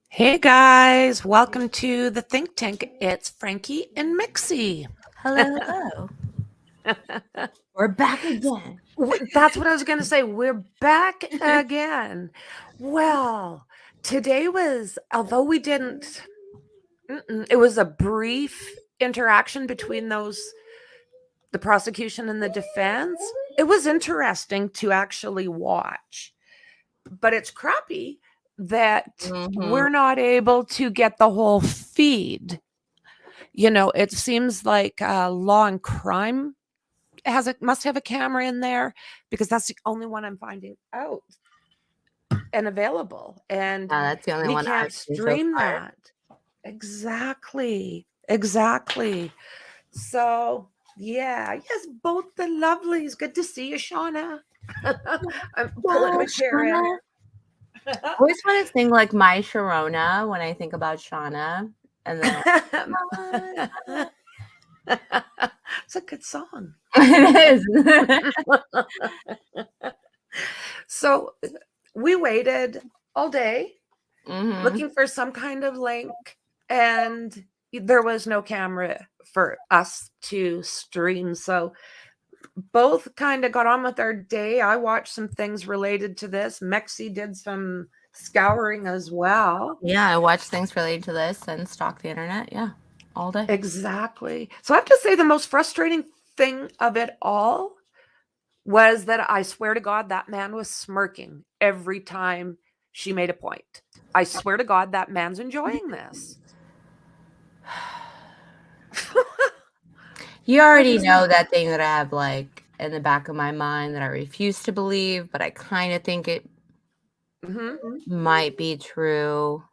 Hey guys, welcome to the Think Tank. It's Franky and Mixie. Hello, hello. We're back again. That's what I was going to say. We're back again. Well, today was, although we didn't, it was a brief interaction between the prosecution and the defense. It was interesting to actually watch, but it's crappy that we're not able to get the whole feed. You know, it seems like Law and Crime must have a camera in there, because that's the only one I'm finding out and available. And that's the only one we can't stream that. Exactly. So yeah, yes, both the lovelies. Good to see you, Shauna. I'm pulling my chair in. I always want to sing like My Sharona when I think about Shauna. And then it's a good song. It is. So we waited all day looking for some kind of link, and there was no camera for us to stream. So both kind of got on with our day. I watched some things related to this. Mexi did some scouring as well. Yeah, I watched things related to this and stalked the internet. Yeah, all day. Exactly. So I have to say the most frustrating thing of it all was that I swear to God, that man was smirking every time she made a point. I swear to God, that man's enjoying this. You already know that thing that I have like in the back of my mind that I refuse to believe, but I kind of think it might be true.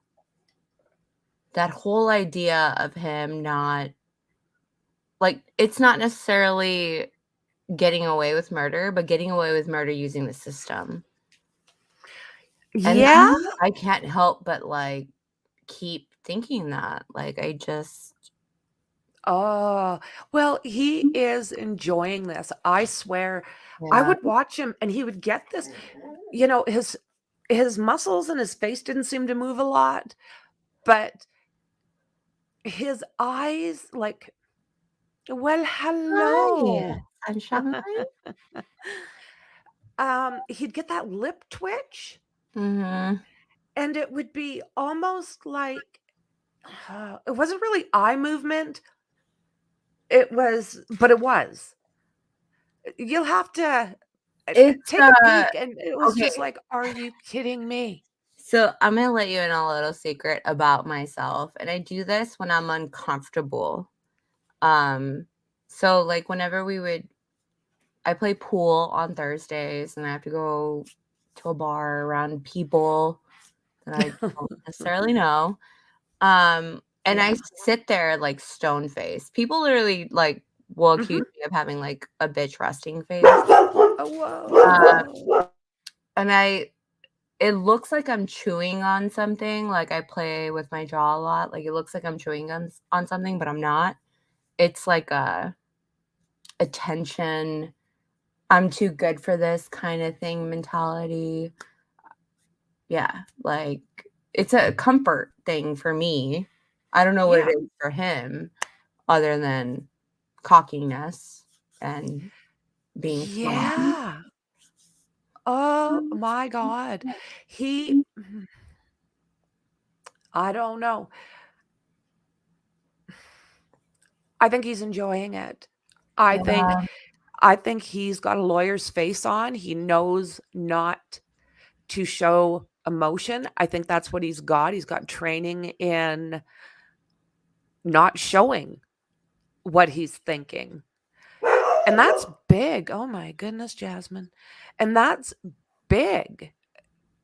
That whole idea of him not, like, it's not necessarily getting away with murder, but getting away with murder using the system. Yeah. And I can't help but like keep thinking that. Like, I just. Oh, well, he is enjoying this. I swear. Yeah. I would watch him and he would get this. You know, his muscles and his face didn't seem to move a lot, but his eyes, like, well, hello. Hi, sunshine. He'd get that lip twitch, and it would be almost like it wasn't really eye movement. It was. You'll have to take a peek, and it was just like, are you kidding me? So I'm going to let you in a little secret about myself. And I do this when I'm uncomfortable. So like whenever I play pool on Thursdays and I have to go to a bar around people that I don't necessarily know. And I sit there like stone face. People literally like will accuse me of having like a bitch resting face. Whoa. And it looks like I'm chewing on something. Like I play with my jaw a lot. Like it looks like I'm chewing on something, but I'm not. It's like a attention, I'm too good for this kind of thing mentality. Yeah, like it's a comfort thing for me. I don't know what it is for him other than cockiness and being smart. Oh my God. He I don't know. I think he's enjoying it. I think Yeah. I think he's got a lawyer's face on. He knows not to show emotion. I think that's what he's got. He's got training in not showing what he's thinking. And that's big. Oh my goodness, Jasmine. And that's big.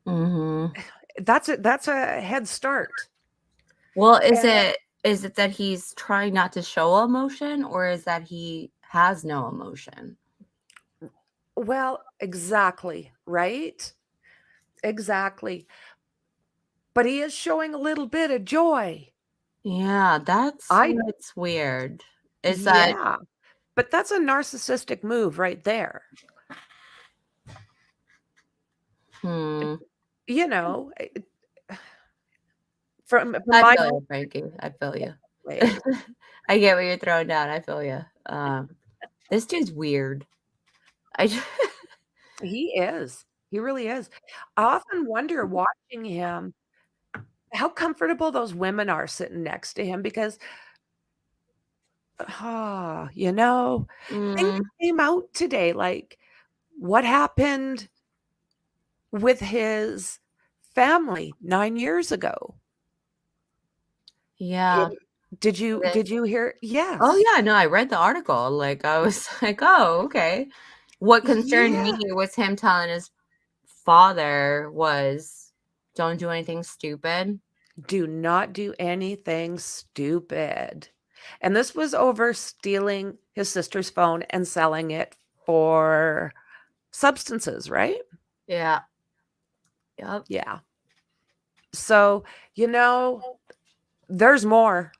Mhm. That's a head start. Well, And is it that he's trying not to show emotion, or is that he has no emotion? well, exactly, right? Exactly. But he is showing a little bit of joy. Yeah, that's I what's weird. Is that Yeah, but that's a narcissistic move right there. hmm. You know, from I my feel you, Frankie. I feel you. way. I get what you're throwing down. I feel you. This dude's weird. I just, He is. He really is. I often wonder watching him how comfortable those women are sitting next to him because, things mm, came out today, like what happened with his family 9 years ago. yeah. It did you hear? Oh, Yes. yeah, no, I read the article, like, I was like, "Oh, okay." What concerned me Yeah. was him telling his father was, "Don't do anything stupid." Do not do anything stupid. And this was over stealing his sister's phone and selling it for substances, right? Yeah. Yep. Yeah. So, you know, there's more.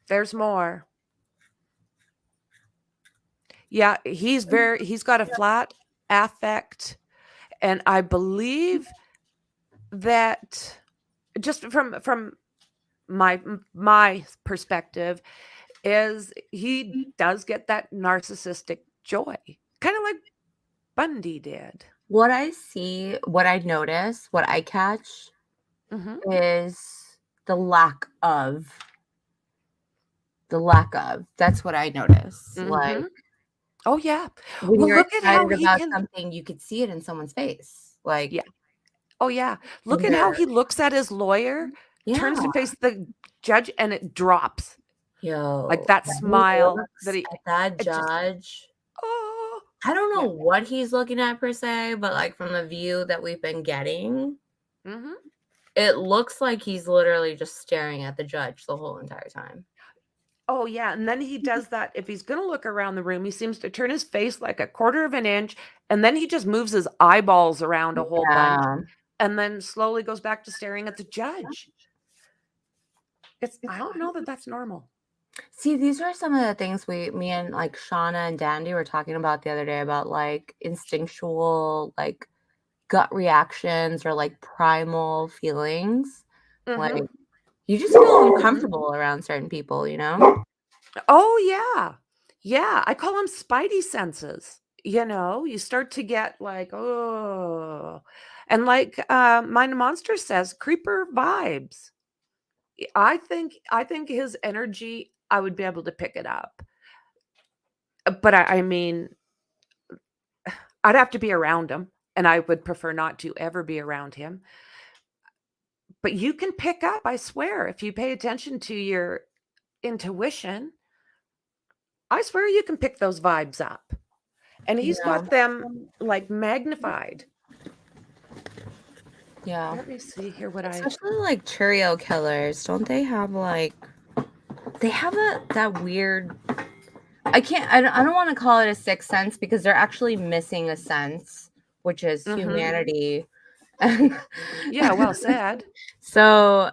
There's more. Yeah, he's got a flat affect, and I believe that just from my perspective is he does get that narcissistic joy, kind of like Bundy did. What I notice, what I catch Mhm, is the lack of that's what I notice, like, mhm. Oh, yeah. when Well, you're look at how excited he about can something, you could see it in someone's face, like, yeah. Oh, yeah. Look when at how they're he looks at his lawyer, turns yeah. to face the judge, and it drops. Like Yo, that when he smile that looks he at that it just judge, oh, I don't know yeah. what he's looking at per se, but, like, from the view that we've been getting, Mhm. it looks like he's literally just staring at the judge the whole entire time. Oh, yeah, and then he does that if he's gonna look around the room, he seems to turn his face like a quarter of an inch, and then he just moves his eyeballs around a whole bunch, Yeah. and then slowly goes back to staring at the judge. It's I don't know that that's normal. See, these are some of the things me and like Shauna and Dandy were talking about the other day about like instinctual, like gut reactions or like primal feelings. Mhm, Like you just feel mhm. uncomfortable around certain people, you know? Oh, yeah. Yeah, I call them spidey senses, you start to get like, "Oh," and like, Mind Monster says, creeper vibes. I think his energy, I would be able to pick it up. But I mean, I'd have to be around him, and I would prefer not to ever be around him. But you can pick up, I swear, if you pay attention to your intuition, I swear you can pick those vibes up. And he's Yeah. got them, like, magnified. Yeah. Let me see here what I Especially like Cheerio killers. Don't they have like they have that weird I don't want to call it a sixth sense because they're actually missing a sense, which is Mhm. humanity. Yeah, well said. So,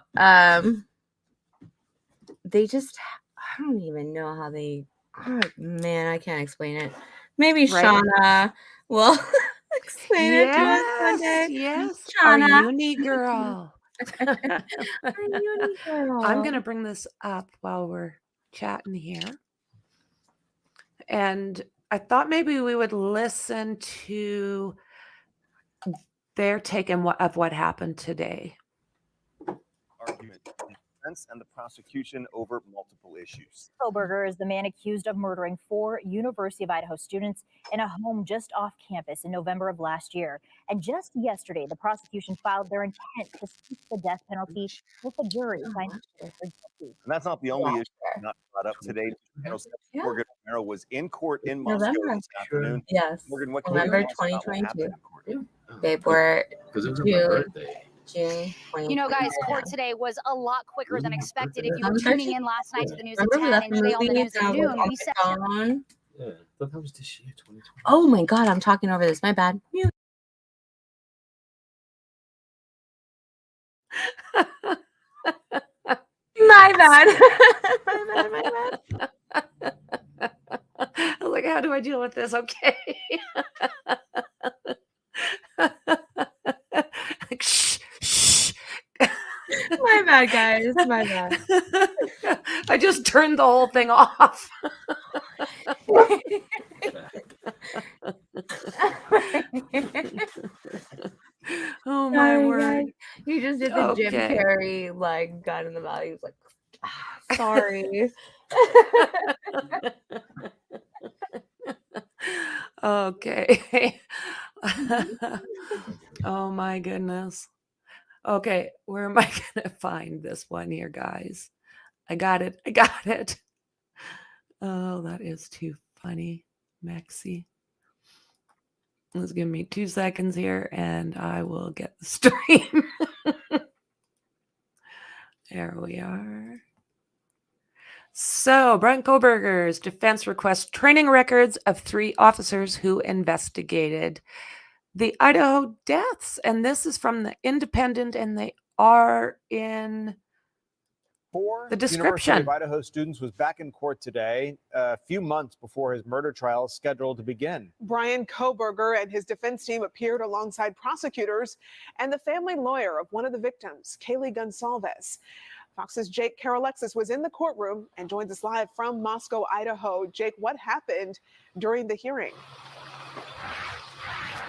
they just I don't even know how they oh, man, I can't explain it. Maybe Right? Shauna will explain it to us one Yes, day. yes, our Shauna, uni girl. our uni I'm girl. gonna bring this up while we're chatting here. And I thought maybe we would listen to their take of what happened today. Argument between the defense and the prosecution over multiple issues. KOHBERGER is the man accused of murdering 4 University of Idaho students in a home just off campus in November of last year. And just yesterday, the prosecution filed their intent to seek the death penalty with the jury finding guilty. And that's not the only issue not brought up today. Morgan Romero was in court in Moscow this afternoon. Yes. Morgan, what November 2022. They were June 20. You know, guys, court today was a lot quicker than expected. If you were tuning in last night to the news at 10 and today on the news at noon, we said. Yeah, I thought that was this year, 2020. Oh my God, I'm talking over this. My bad. My bad. My bad. I was like, how do I deal with this? Okay. Like, shh, shh. My bad, guys. My bad. I just turned the whole thing off. Oh my Sorry, word. guys. You just did the Jim Okay. Carrey like gun in the valley. He was like, sorry. Okay. Oh my goodness. Okay, where am I gonna find this one here, guys? I got it. I got it. Oh, that is too funny, Maxie. Let's give me 2 seconds here and I will get the stream. There we are. So, Bryan KOHBERGER's defense requests training records of 3 officers who investigated the Idaho deaths. And this is from the Independent, and they are in the description. University of Idaho students was back in court today, a few months before his murder trial is scheduled to begin. Bryan KOHBERGER and his defense team appeared alongside prosecutors and the family lawyer of one of the victims, Kaylee Gonsalves. Fox's Jake Karalexis was in the courtroom and joins us live from Moscow, Idaho. Jake, what happened during the hearing?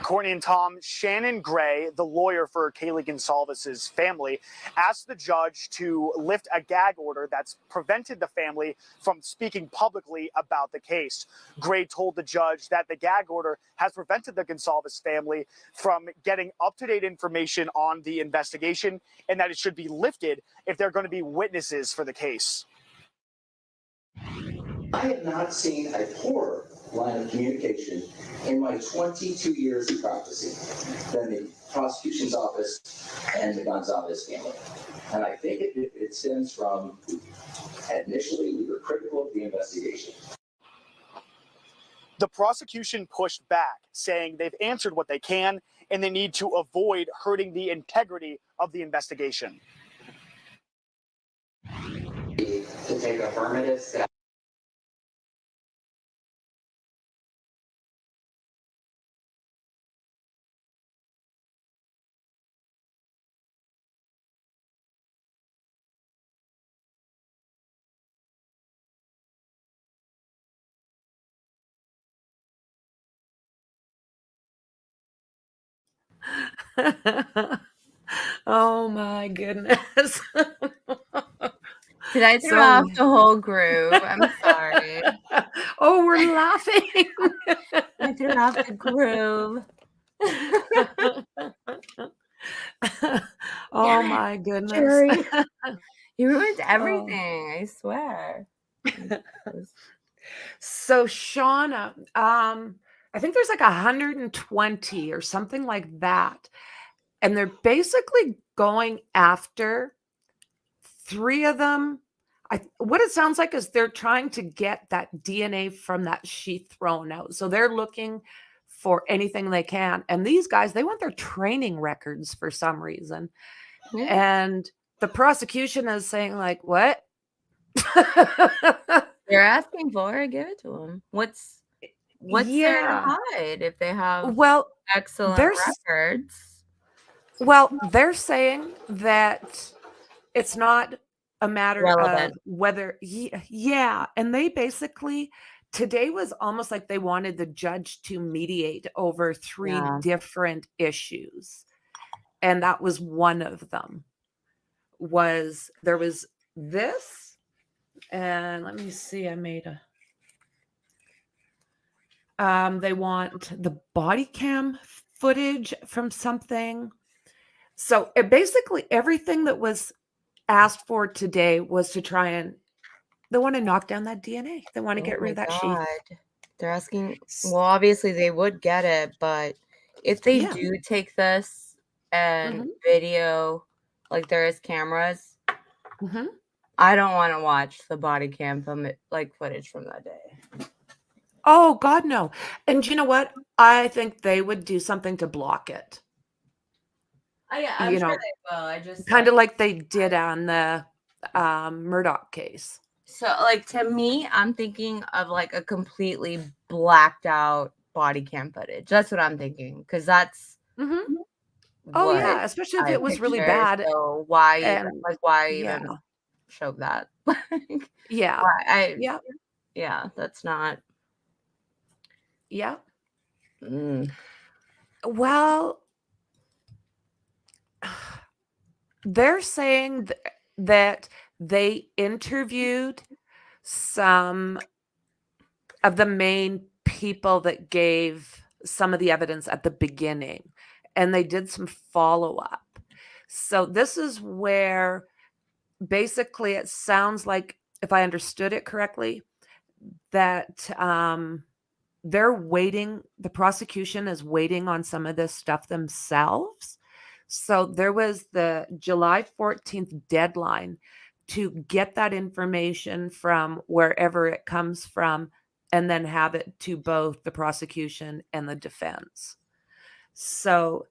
Courtney and Tom, Shannon Gray, the lawyer for Kaylee Gonsalves' family, asked the judge to lift a gag order that's prevented the family from speaking publicly about the case. Gray told the judge that the gag order has prevented the Gonsalves family from getting up-to-date information on the investigation and that it should be lifted if they're going to be witnesses for the case. I have not seen a poorer line of communication in my 22 years of practicing than the prosecution's office and the Gonsalves family. And I think it stems from, initially, we were critical of the investigation. The prosecution pushed back, saying they've answered what they can and they need to avoid hurting the integrity of the investigation. To take affirmative steps. Oh my goodness. Did I throw off the whole groove? I'm sorry. Oh, we're laughing. I threw off the groove. Oh my goodness. Jerry, you ruined everything, I swear. So Shauna, I think there's like 120 or something like that. And they're basically going after 3 of them. What it sounds like is they're trying to get that DNA from that sheath thrown out. So they're looking for anything they can. And these guys, they want their training records for some reason. Yeah. And the prosecution is saying like, what? They're asking for it, give it to them. What's there to hide if they have excellent records? Well, they're saying that it's not a matter of whether, and they basically today was almost like they wanted the judge to mediate over 3 Yeah. different issues. And that was one of them. There was this, and let me see, I made a they want the body cam footage from something. So basically everything that was asked for today was to try and they want to knock down that DNA. They want to Oh get rid my of that sheath. God. They're asking, well, obviously they would get it, but if they Yeah. do take this and Mhm. video, like there is cameras, Mhm. I don't want to watch the body cam from it, like footage from that day. Oh God, no. And you know what? I think they would do something to block it. Oh yeah, I'm You sure know, they will. I just kind of like they did on the Murdoch case. so like to me, I'm thinking of like a completely blacked out body cam footage. That's what I'm thinking because that's Mhm. Oh what yeah, especially if I it was really picture. bad. So why even And why yeah, even show that? yeah, Why yeah, yeah, that's not. yeah. Mm. Well, they're saying that they interviewed some of the main people that gave some of the evidence at the beginning, and they did some follow-up. So this is where basically it sounds like, if I understood it correctly, that the prosecution is waiting on some of this stuff themselves. So there was the July 14th deadline to get that information from wherever it comes from and then have it to both the prosecution and the defense. So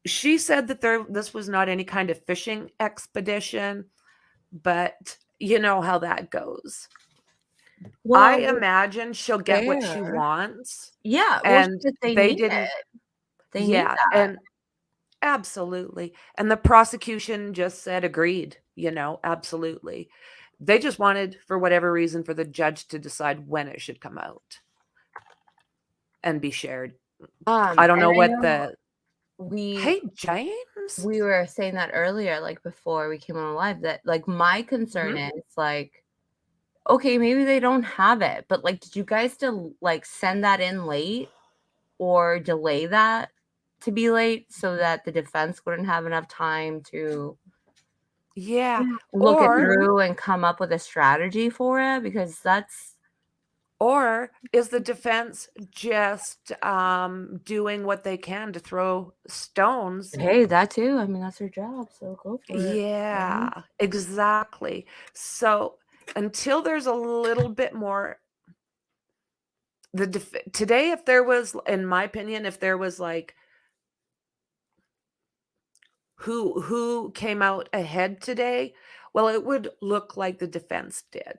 she said that this was not any kind of fishing expedition, but you know how that goes. I Well, imagine she'll get what she fair. wants. Yeah, well, And they they need didn't. it. They need Yeah, that. and absolutely. And the prosecution just said agreed, absolutely. They just wanted, for whatever reason, for the judge to decide when it should come out and be shared. I don't And know I what know we Hey, James. we were saying that earlier, like before we came on live, that like my concern Mhm. is like, okay, maybe they don't have it, but like, did you guys still like send that in late or delay that to be late so that the defense wouldn't have enough time to Yeah. look it Or through and come up with a strategy for it? Because that's Or is the defense just doing what they can to throw stones? hey, that too. I mean, that's their job, so go for it. Yeah, exactly. So until there's a little bit more, today, if there was, in my opinion, if there was like who came out ahead today, well, it would look like the defense did.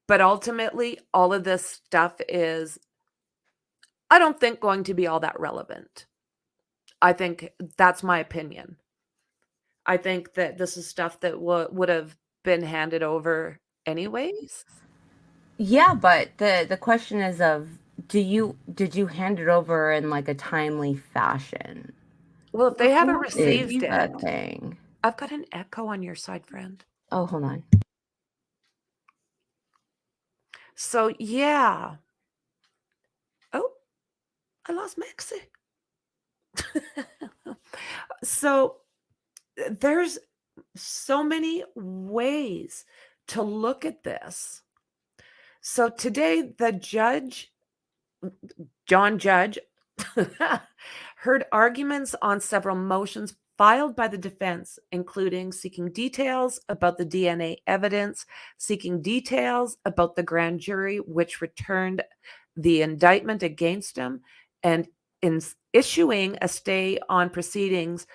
But ultimately, all of this stuff is, I don't think, going to be all that relevant. I think that's my opinion. I think that this is stuff that would have been handed over anyways. Yeah, but the question is of did you hand it over in like a timely fashion? Well, if they haven't Is received that it, thing. I've got an echo on your side, friend. Oh, hold on. So yeah. Oh, I lost Maxie. So there's so many ways to look at this. So today, the John Judge, heard arguments on several motions filed by the defense, including seeking details about the DNA evidence, seeking details about the grand jury, which returned the indictment against him, and in issuing a stay on proceedings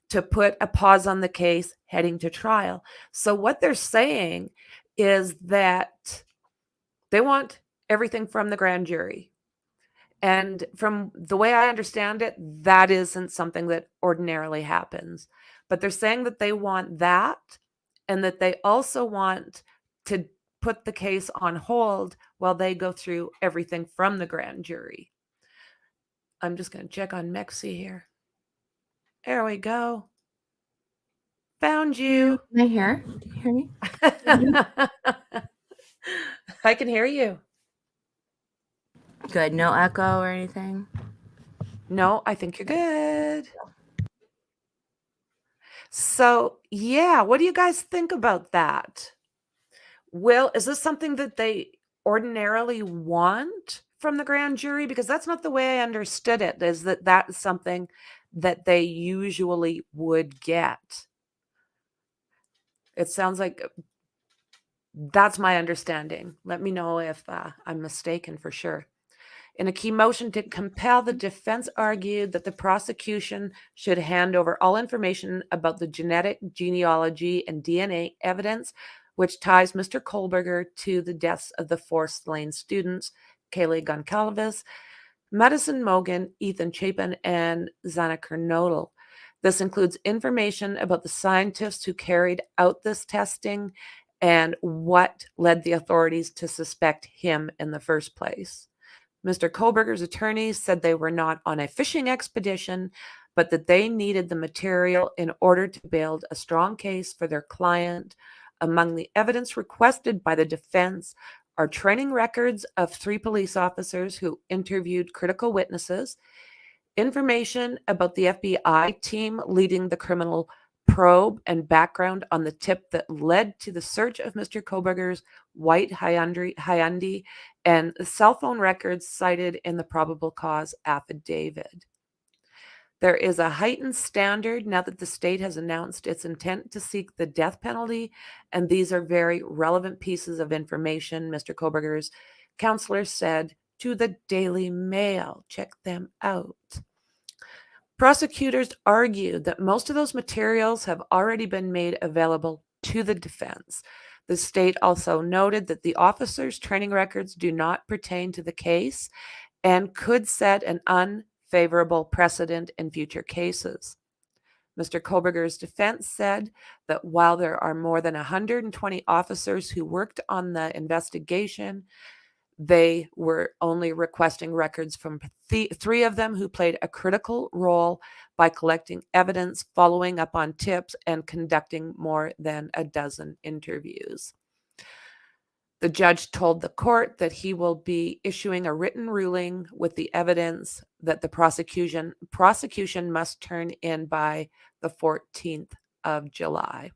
to put a pause on the case heading to trial. So what they're saying is that they want everything from the grand jury. And from the way I understand it, that isn't something that ordinarily happens. But they're saying that they want that, and that they also want to put the case on hold while they go through everything from the grand jury. I'm just going to check on Mexi here. There we go. Found you. Can I hear? Do you hear me? I can hear you. Good. No echo or anything? No, I think you're good. So, yeah, what do you guys think about that? Will, is this something that they ordinarily want from the grand jury? Because that's not the way I understood it, is that that's something that they usually would get. It sounds like that's my understanding. Let me know if I'm mistaken for sure. In a key motion to compel, the defense argued that the prosecution should hand over all information about the genetic, genealogy, and DNA evidence which ties Mr. Kohlberger to the deaths of the 4 slain students, Kaylee Goncalves, Madison Mogan, Ethan Chapin, and Xana Kernodle. This includes information about the scientists who carried out this testing and what led the authorities to suspect him in the first place. Mr. Kohlberger's attorneys said they were not on a fishing expedition, but that they needed the material in order to build a strong case for their client. Among the evidence requested by the defense are training records of 3 police officers who interviewed critical witnesses, information about the FBI team leading the criminal probe, and background on the tip that led to the search of Mr. Kohlberger's white Hyundai and cell phone records cited in the probable cause affidavit. There is a heightened standard now that the state has announced its intent to seek the death penalty, and these are very relevant pieces of information, Mr. Kohlberger's counselor said to the Daily Mail. Check them out. Prosecutors argued that most of those materials have already been made available to the defense. The state also noted that the officers' training records do not pertain to the case and could set an unfavorable precedent in future cases. Mr. Kohlberger's defense said that while there are more than 120 officers who worked on the investigation, they were only requesting records from 3 of them who played a critical role by collecting evidence, following up on tips, and conducting more than a dozen interviews. The judge told the court that he will be issuing a written ruling with the evidence that the prosecution must turn in by the 14th of July.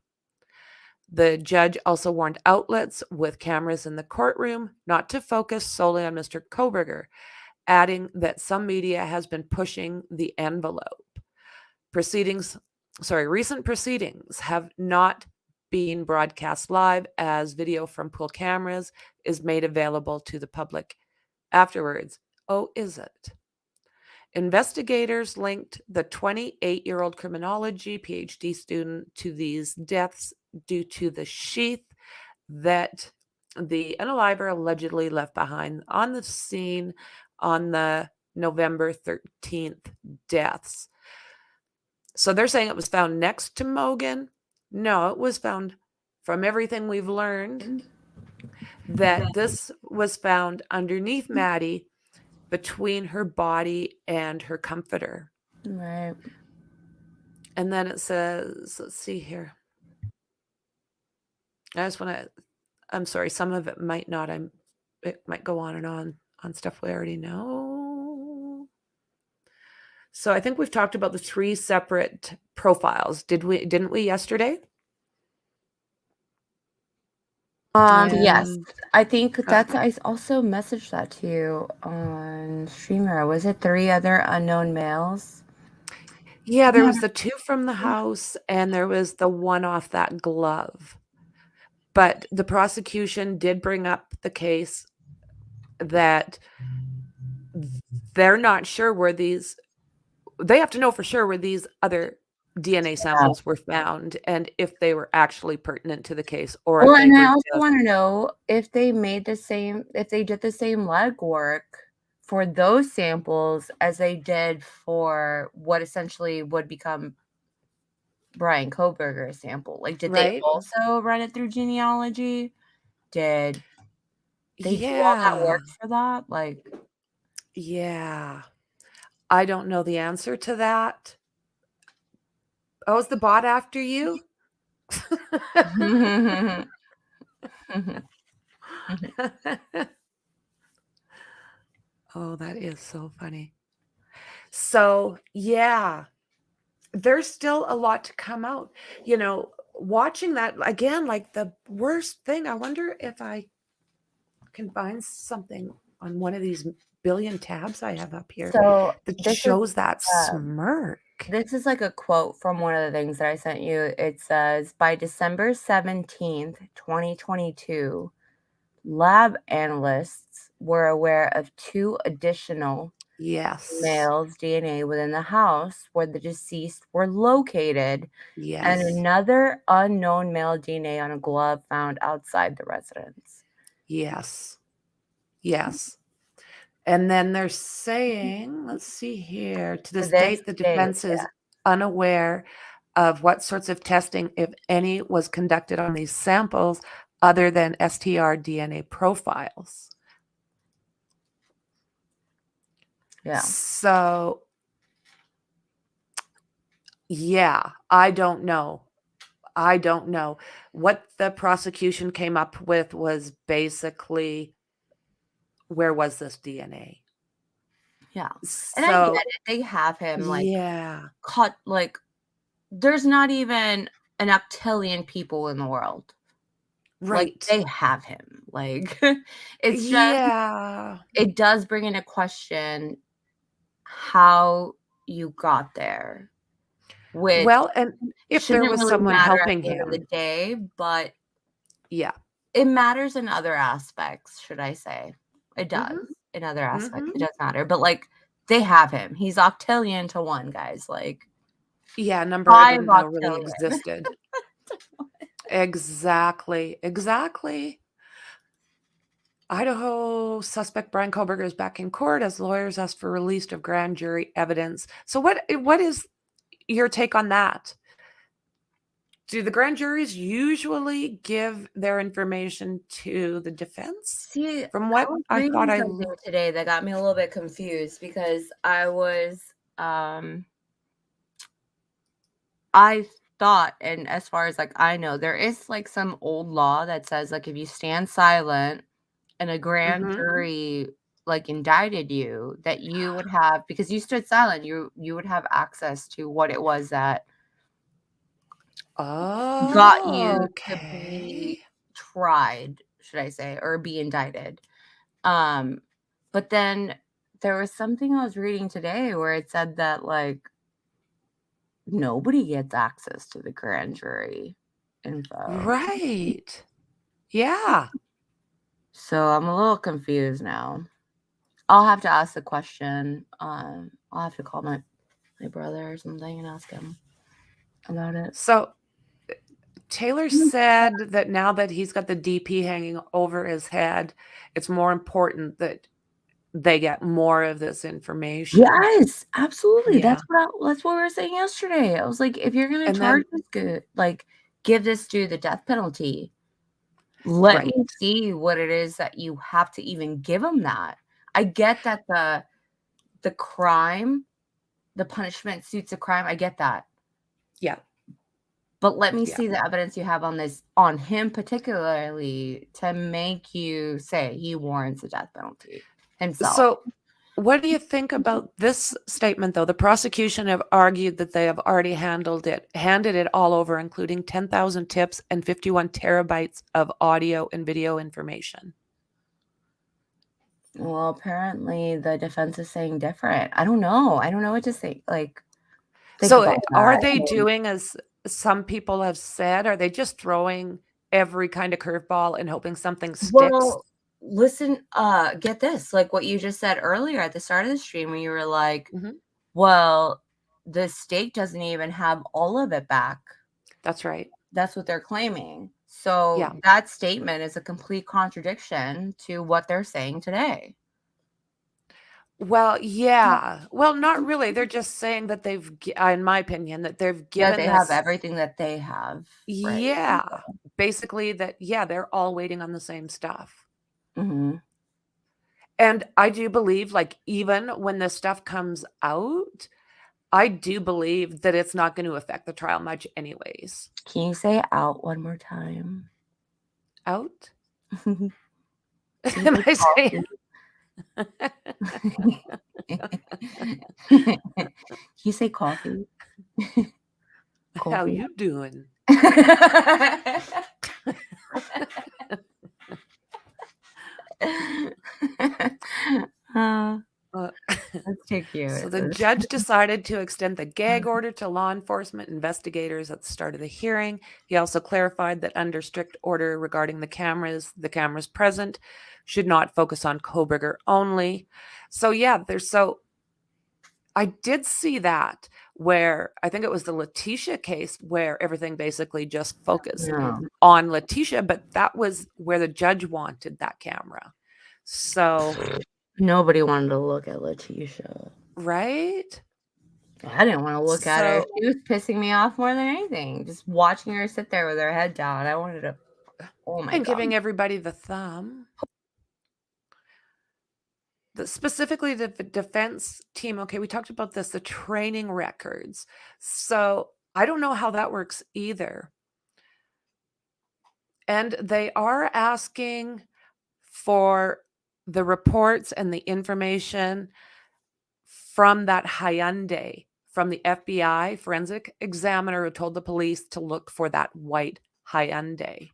The judge also warned outlets with cameras in the courtroom not to focus solely on Mr. Kohlberger, adding that some media has been pushing the envelope. Recent proceedings have not been broadcast live, as video from pool cameras is made available to the public afterwards. Oh, is it? Investigators linked the 28-year-old criminology PhD student to these deaths due to the sheath that the unaliver allegedly left behind on the scene on the November 13th deaths. So they're saying it was found next to Mogan. No, it was found, from everything we've learned, that this was found underneath Maddie, between her body and her comforter. Right. And then it says, let's see here. I'm sorry, some of it might not. It might go on and on stuff we already know. So I think we've talked about the 3 separate profiles. Didn't we yesterday? Yes, I think that's. I also messaged that to you on Streamer. Was it 3 other unknown males? Yeah, there was the 2 from the house, and there was the 1 off that glove. But the prosecution did bring up the case that they're not sure where these. They have to know for sure where these other DNA samples were found, and if they were actually pertinent to the case, or Well, if they and I were also just... want to know if they made the same, if they did the same legwork for those samples as they did for what essentially would become Bryan Kohlberger's sample. Like, did they also run it through genealogy? did they do all that work for that? Like, yeah. I don't know the answer to that. Oh, is the bot after you? Oh, that is so funny. So, yeah, there's still a lot to come out. You know, watching that again, like the worst thing, I wonder if I can find something on one of these billion tabs I have up here so that this shows is that smirk. this is like a quote from one of the things that I sent you. It says, by December 17th, 2022, lab analysts were aware of 2 additional Yes. males' DNA within the house where the deceased were located, and Yes. another unknown male DNA on a glove found outside the residence. Yes. Yes. And then they're saying, let's see here, to this date, the defense is unaware of what sorts of testing, if any, was conducted on these samples other than STR DNA profiles. Yeah. So, yeah, I don't know. I don't know. What the prosecution came up with was basically, where was this DNA? Yeah. And I So, get it. They have him like yeah. cut, like, there's not even an octillion people in the world. Like, Right. they have him. Like, it's just, Yeah. it does bring into question how you got there. Which Well, and if there shouldn't was really someone matter at helping the end of the him. day, but Yeah. it matters in other aspects, should I say. It does. Mhm. In other aspects, Mhm. it does matter. But, like, they have him. He's octillion to 1, guys. Like, Yeah, number I 5 didn't know really octillion. existed. Exactly. Exactly. Idaho suspect Bryan KOHBERGER is back in court as lawyers ask for release of grand jury evidence. So what is your take on that? Do the grand juries usually give their information to the defense? See, From what I was I reading thought I something today that got me a little bit confused because I thought, and as far as like I know, there is like some old law that says like if you stand silent and a grand jury like indicted you, that you would have, because you stood silent, you would have access to what it was that got you to be tried, should I say, or be indicted. But then there was something I was reading today where it said that like nobody gets access to the grand jury info. Right. Yeah. So I'm a little confused now. I'll have to ask the question. I'll have to call my brother or something and ask him about it. So Taylor said that now that he's got the DP hanging over his head, it's more important that they get more of this information. Yes, absolutely. Yeah. That's what we were saying yesterday. I was like, if you're gonna And charge then this good, like give this dude the death penalty. Let me see what it is that you have to even give him that. I get that the crime, the punishment suits a crime. I get that. Yeah. But let me see the evidence you have on him particularly to make you say he warrants a death penalty himself. So what do you think about this statement, though? The prosecution have argued that they have already handed it all over, including 10,000 tips and 51 terabytes of audio and video information. Well, apparently the defense is saying different. I don't know. I don't know what to say. Like, so are they doing as some people have said? Are they just throwing every kind of curveball and hoping something sticks? Well, listen, get this, like what you just said earlier at the start of the stream, where you were like, well, the state doesn't even have all of it back. That's right. That's what they're claiming. So that statement is a complete contradiction to what they're saying today. Well, yeah. Well, not really. They're just saying that they've, in my opinion, that they've given they have everything that they have. Yeah, basically that, yeah, they're all waiting on the same stuff. Mm-hmm. And I do believe, like, even when this stuff comes out, I do believe that it's not going to affect the trial much anyways. Can you say out one more time? Out? Can Am I saying? You say coffee? How you doing? Let's take you. So the judge decided to extend the gag order to law enforcement investigators at the start of the hearing. He also clarified that under strict order regarding the cameras present should not focus on KOHBERGER only. So yeah, I did see that where I think it was the Letitia case where everything basically just focused on Letitia, but that was where the judge wanted that camera. So nobody wanted to look at Letitia. Right? I didn't want to look at her. She was pissing me off more than anything. Just watching her sit there with her head down. I wanted to, oh my God. And giving everybody the thumb. Specifically the defense team, okay, we talked about this, the training records. So I don't know how that works either. And they are asking for the reports and the information from that Hyundai, from the FBI forensic examiner who told the police to look for that white Hyundai.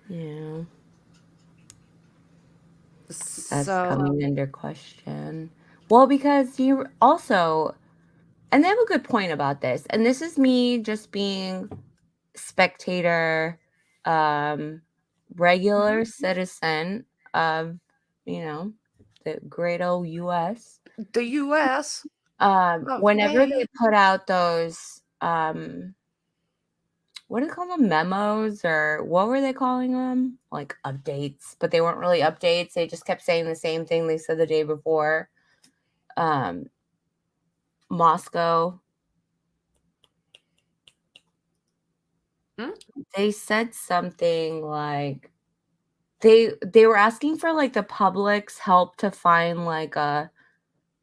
Yeah. That's coming under question. Well, because you also, and they have a good point about this, and this is me just being spectator, regular citizen of, the great old U.S. The U.S. Whenever they put out those, what do they call them? Memos, or what were they calling them? Like updates, but they weren't really updates. They just kept saying the same thing they said the day before. Moscow. They said something like they were asking for like the public's help to find like a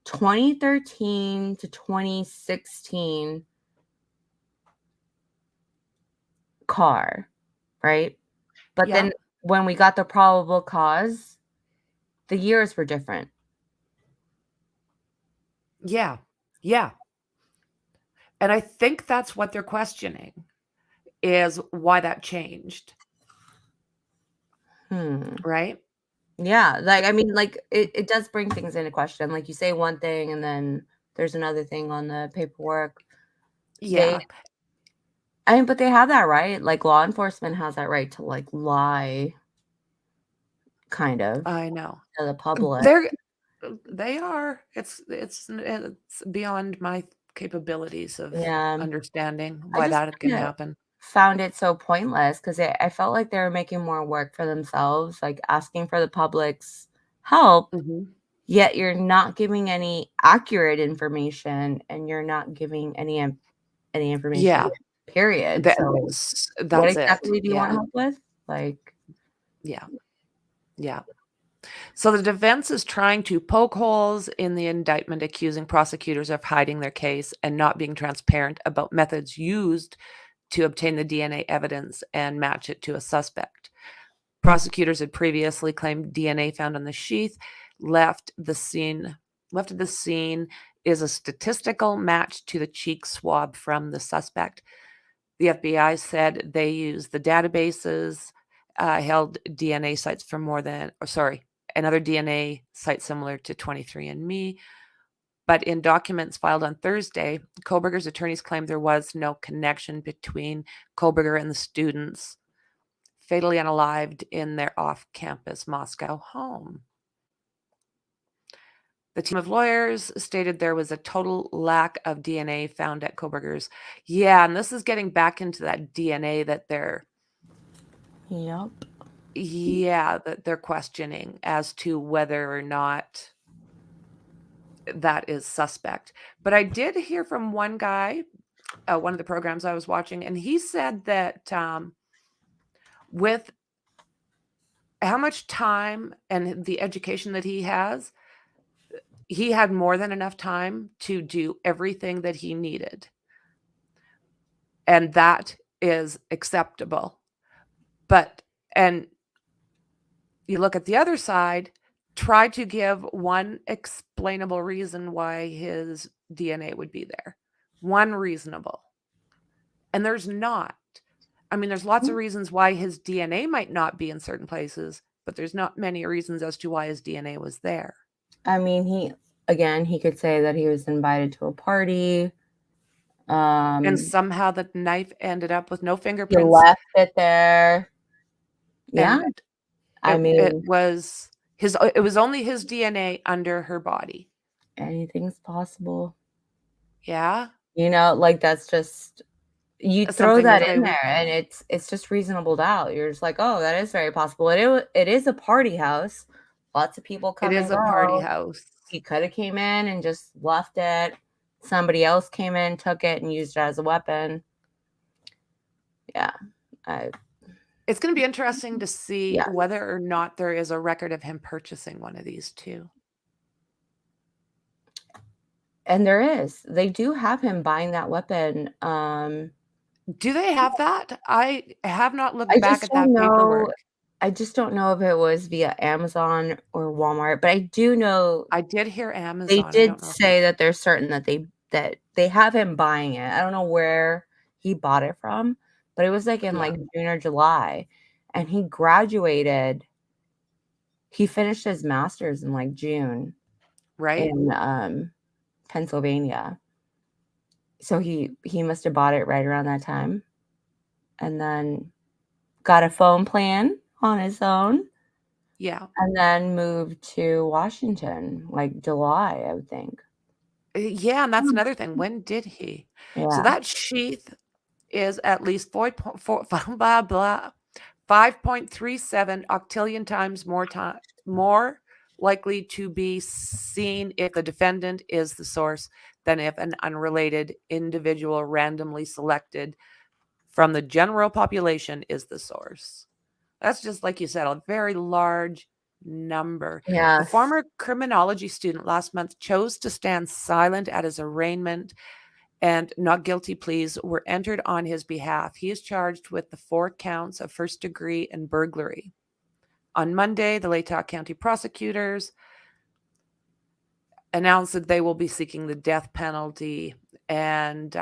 2013 to 2016 car, right? But then when we got the probable cause, the years were different. Yeah. Yeah. And I think that's what they're questioning, is why that changed. Right? Yeah. Like, I mean, like it does bring things into question. Like you say one thing and then there's another thing on the paperwork. Yeah. But they have that right. Like law enforcement has that right to like lie. Kind of. I know. To the public. They are. It's beyond my capabilities of understanding why that can happen. Found it so pointless because I felt like they were making more work for themselves, like asking for the public's help, yet you're not giving any accurate information and you're not giving any information. Period. That's what exactly do you want help with? Like, yeah. So the defense is trying to poke holes in the indictment, accusing prosecutors of hiding their case and not being transparent about methods used to obtain the DNA evidence and match it to a suspect. Prosecutors had previously claimed DNA found on the sheath left of the scene is a statistical match to the cheek swab from the suspect. The FBI said they used the databases, held DNA sites for another DNA site similar to 23andMe. But in documents filed on Thursday, KOHBERGER's attorneys claimed there was no connection between KOHBERGER and the students fatally unalived in their off-campus Moscow home. The team of lawyers stated there was a total lack of DNA found at KOHBERGER's. Yeah, and this is getting back into that DNA that they're that they're questioning as to whether or not that is suspect. But I did hear from one guy, one of the programs I was watching, and he said that with how much time and the education that he has, he had more than enough time to do everything that he needed. And that is acceptable. And you look at the other side, try to give one explainable reason why his DNA would be there. One reasonable. And there's not. I mean, there's lots of reasons why his DNA might not be in certain places, but there's not many reasons as to why his DNA was there. I mean, he could say that he was invited to a party. And somehow the knife ended up with no He fingerprints. left it there. Yeah. And I it mean, was only his DNA under her body. anything's possible. Yeah. You know, like that's just you That's throw something that that in they- there, and it's just reasonable doubt. You're just like, oh, that is very possible. It is a party house. Lots of people come. It and is a party go. house. He could have came in and just left it. Somebody else came in, took it, and used it as a weapon. Yeah. It's going to be interesting to see Yeah. whether or not there is a record of him purchasing one of these two. And there is. They do have him buying that weapon. Do they have that? I have not looked I back just at that don't know. paperwork. I just don't know if it was via Amazon or Walmart, but I do know I did hear they Amazon. I did don't know. say that they're certain that they have him buying it. I don't know where he bought it from, but it was like in like June or July, and he graduated. He finished his master's in like June, Right? in Pennsylvania. So he must have bought it right around that time, and then got a phone plan on his own. Yeah. And then moved to Washington, like July, I would think. Yeah, and that's another thing. When did he? Yeah. So that sheath is at least 5.37 octillion times more likely to be seen if the defendant is the source than if an unrelated individual randomly selected from the general population is the source. That's just like you said, a very large number. Yeah. The former criminology student last month chose to stand silent at his arraignment, and not guilty pleas were entered on his behalf. He is charged with the 4 counts of first degree and burglary. On Monday, the Latah County prosecutors announced that they will be seeking the death penalty, and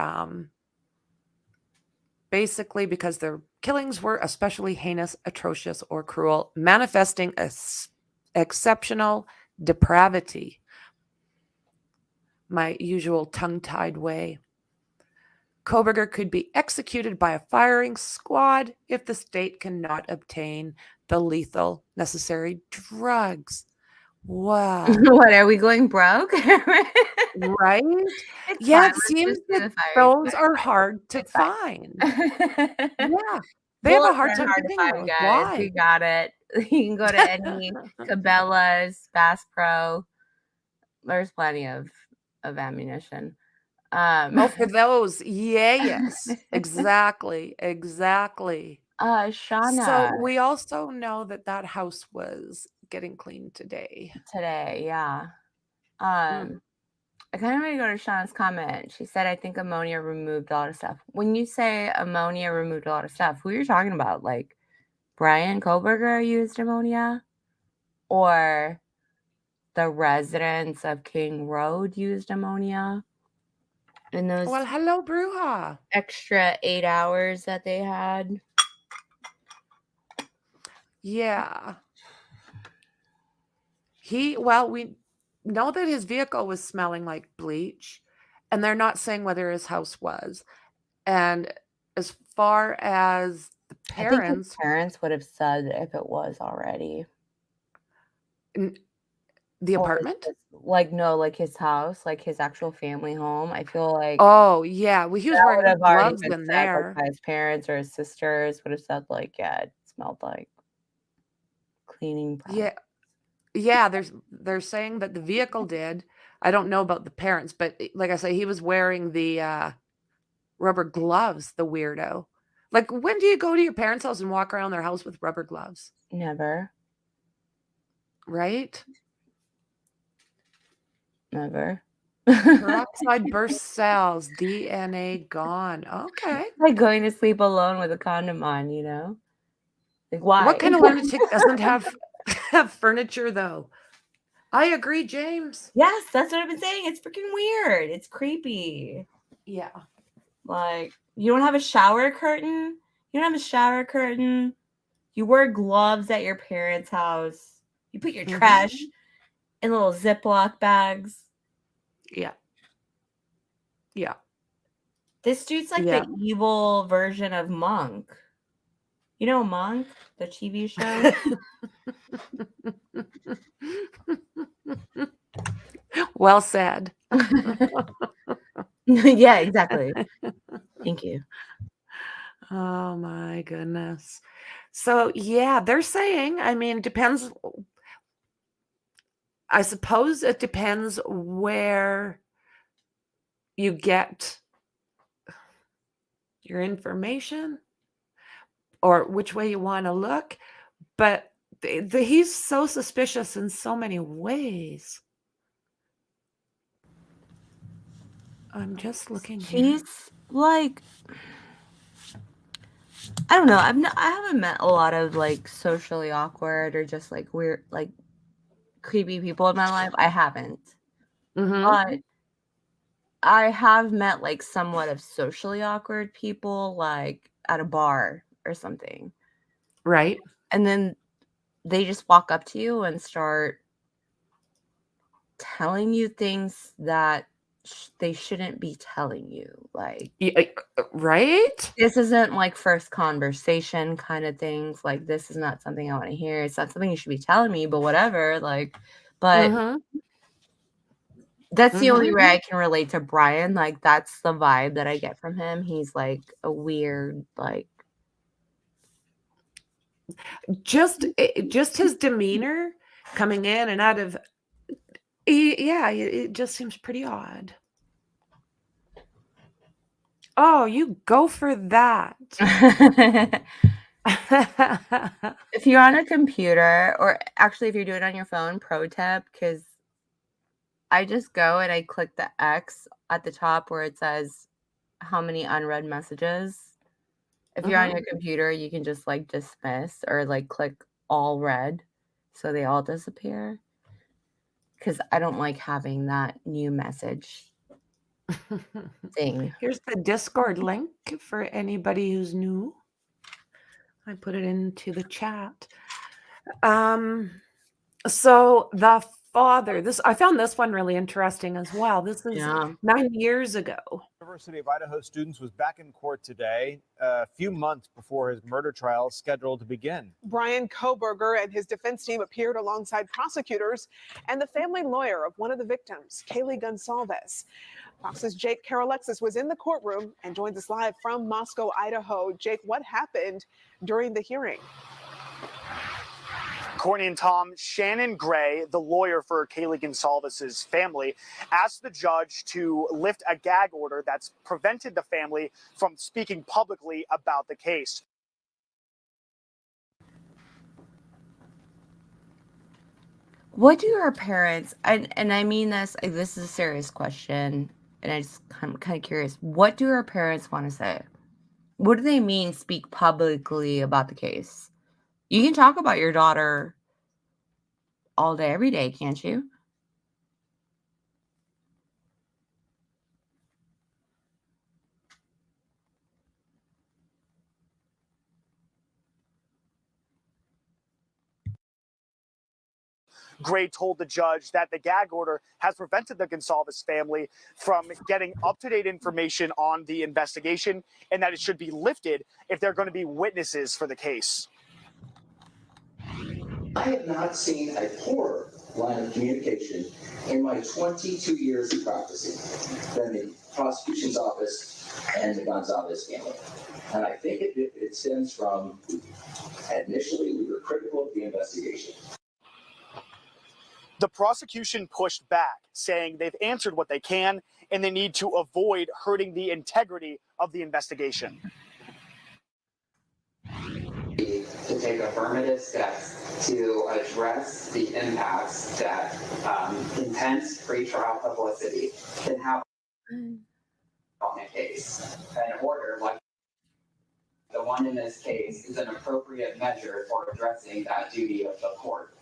basically because their killings were especially heinous, atrocious, or cruel, manifesting exceptional depravity. My usual tongue-tied way. KOHBERGER could be executed by a firing squad if the state cannot obtain the lethal necessary drugs. Wow. What, are we going broke? Right? It's Yeah, fine. it Let's seems just do that the firing those squad. are hard to It's fine. find. Yeah. They have a Bullets hard are time hard to finding find, those. guys. Why? We got it. You can go to any Cabela's, Bass Pro. There's plenty of ammunition. Oh, for those. Yes. Exactly. Shauna. So we also know that house was getting cleaned today. Yeah. I kind of want to go to Shauna's comment. She said, I think ammonia removed a lot of stuff. When you say ammonia removed a lot of stuff, who are you talking about? Like Bryan KOHBERGER used ammonia? Or the residents of King Road used ammonia? In those Well, hello, Bruja. extra 8 hours that they had? Yeah. We know that his vehicle was smelling like bleach, and they're not saying whether his house was. And as far as the I think his parents, parents would have said if it was already. the Or apartment? no, like his house, like his actual family home. I feel like Oh, yeah. Well, he was that wearing would have already gloves been in said, like, there. by his parents or his sisters would have said, like, yeah, it smelled like cleaning products. Yeah, they're saying that the vehicle did. I don't know about the parents, but like I say, he was wearing the rubber gloves, the weirdo. Like, when do you go to your parents' house and walk around their house with rubber gloves? Never. Right? Never. Peroxide burst cells, DNA gone. Okay. Like going to sleep alone with a condom on, you know? Like, why? What kind of lunatic doesn't have furniture, though? I agree, James. Yes, that's what I've been saying. It's freaking weird. It's creepy. Yeah. Like, you don't have a shower curtain? You don't have a shower curtain? You wear gloves at your parents' house. You put your trash in little Ziploc bags. Yeah. Yeah. This dude's like the evil version of Monk. You know Monk, the TV show? Well said. Yeah, exactly. Thank you. Oh my goodness. So yeah, they're saying, I mean, depends. I suppose it depends where you get your information or which way you want to look. But he's so suspicious in so many ways. I'm just looking here. He's like, I don't know. I haven't met a lot of like socially awkward or just like weird, like creepy people in my life. I haven't. But I have met like somewhat of socially awkward people, like at a bar or something. Right. And then they just walk up to you and start telling you things that they shouldn't be telling you. Like, right? This isn't like first conversation kind of things. Like, this is not something I want to hear. It's not something you should be telling me, but whatever. Like, but that's the only way I can relate to Bryan. Like, that's the vibe that I get from him. He's like a weird, like, just his demeanor coming in and out of, it just seems pretty odd. Oh, you go for that. If you're on a computer, or actually if you're doing it on your phone, pro tip, because I just go and I click the X at the top where it says how many unread messages. If you're on your computer, you can just like dismiss or like click all read so they all disappear. Because I don't like having that new message thing. Here's the Discord link for anybody who's new. I put it into the chat. So the father, I found this one really interesting as well. This is 9 years ago. University of Idaho students was back in court today, a few months before his murder trial is scheduled to begin. Bryan KOHBERGER and his defense team appeared alongside prosecutors and the family lawyer of one of the victims, Kaylee Gonsalves. Fox's Jake Carolexis was in the courtroom and joins us live from Moscow, Idaho. Jake, what happened during the hearing? Courtney and Tom, Shannon Gray, the lawyer for Kaylee Gonsalves' family, asked the judge to lift a gag order that's prevented the family from speaking publicly about the case. What do your parents, and I mean this is a serious question, and I'm kind of curious, what do your parents want to say? What do they mean speak publicly about the case? You can talk about your daughter all day, every day, can't you? Gray told the judge that the gag order has prevented the Gonsalves family from getting up-to-date information on the investigation and that it should be lifted if they're going to be witnesses for the case. I have not seen a poorer line of communication in my 22 years of practicing than the prosecution's office and the Gonsalves family. And I think it stems from, initially, we were critical of the investigation. The prosecution pushed back, saying they've answered what they can and they need to avoid hurting the integrity of the investigation. take affirmative steps to address the impacts that intense pretrial publicity can have on a case. An order like the one in this case is an appropriate measure for addressing that duty of the court.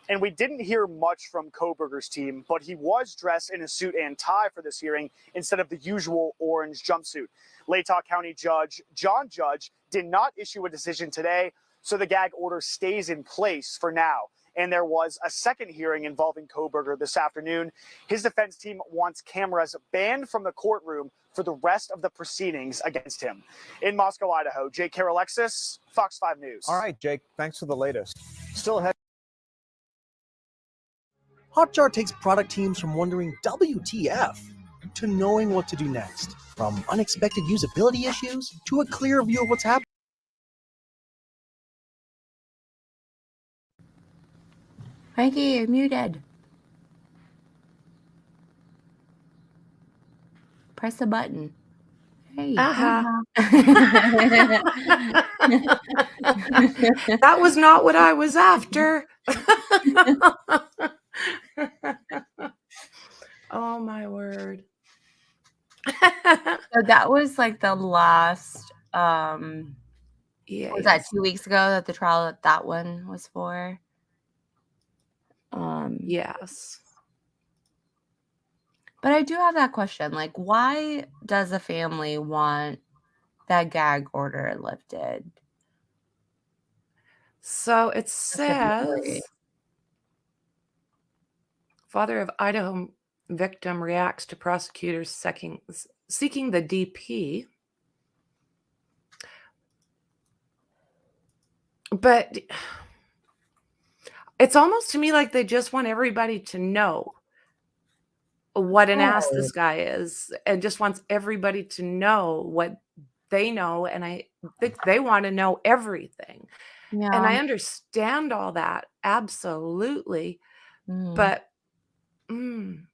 And we didn't hear much from KOHBERGER's team, but he was dressed in a suit and tie for this hearing instead of the usual orange jumpsuit. Latah County Judge John Judge did not issue a decision today, so the gag order stays in place for now. And there was a second hearing involving KOHBERGER this afternoon. His defense team wants cameras banned from the courtroom for the rest of the proceedings against him. In Moscow, Idaho, Jake Karalexis, Fox 5 News. All right, Jake, thanks for the latest. Still ahead. Hotjar takes product teams from wondering WTF to knowing what to do next. From unexpected usability issues to a clear view of what's happening. Franky, you're muted. Press the button. Hey. That was not what I was after. Oh my word. So that was like the last Yeah. was that 2 weeks ago that the trial that one was for? Yes. But I do have that question. Like, why does a family want that gag order lifted? So it says, father of Idaho victim reacts to prosecutors seeking the DP. But it's almost to me like they just want everybody to know what an ass this guy is, and just wants everybody to know what they know. And I think they want to know everything. Yeah. And I understand all that. Absolutely. But, 21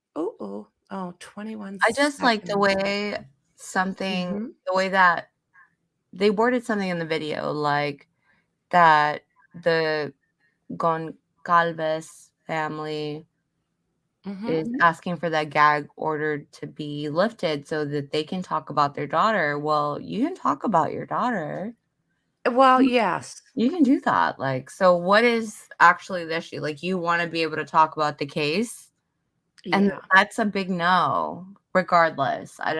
I just like the way the way that they worded something in the video, like that the Goncalves family is asking for that gag order to be lifted so that they can talk about their daughter. Well, you can talk about your daughter. Well, yes. You can do that. Like, so what is actually the issue? Like, you want to be able to talk about the case? And that's a big no, regardless. I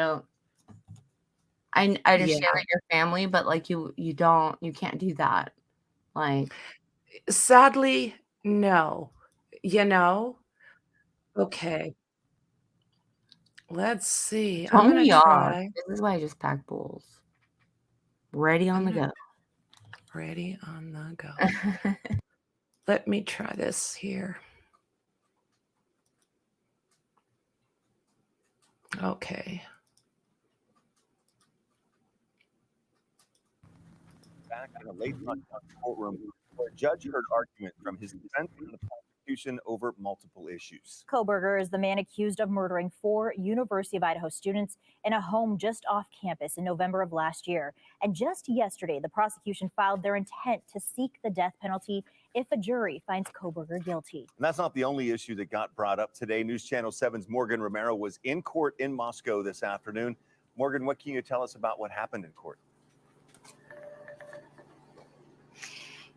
understand that you're family, but like you can't do that. Like, sadly, no. Okay. Let's see. I'm gonna try. This is why I just pack bowls. Ready on the go. Ready on the go. Let me try this here. Okay. Back in a late night courtroom where a judge heard argument from his defense and the prosecution over multiple issues. KOHBERGER is the man accused of murdering 4 University of Idaho students in a home just off campus in November of last year. And just yesterday, the prosecution filed their intent to seek the death penalty if a jury finds KOHBERGER guilty. And that's not the only issue that got brought up today. News Channel 7's Morgan Romero was in court in Moscow this afternoon. Morgan, what can you tell us about what happened in court?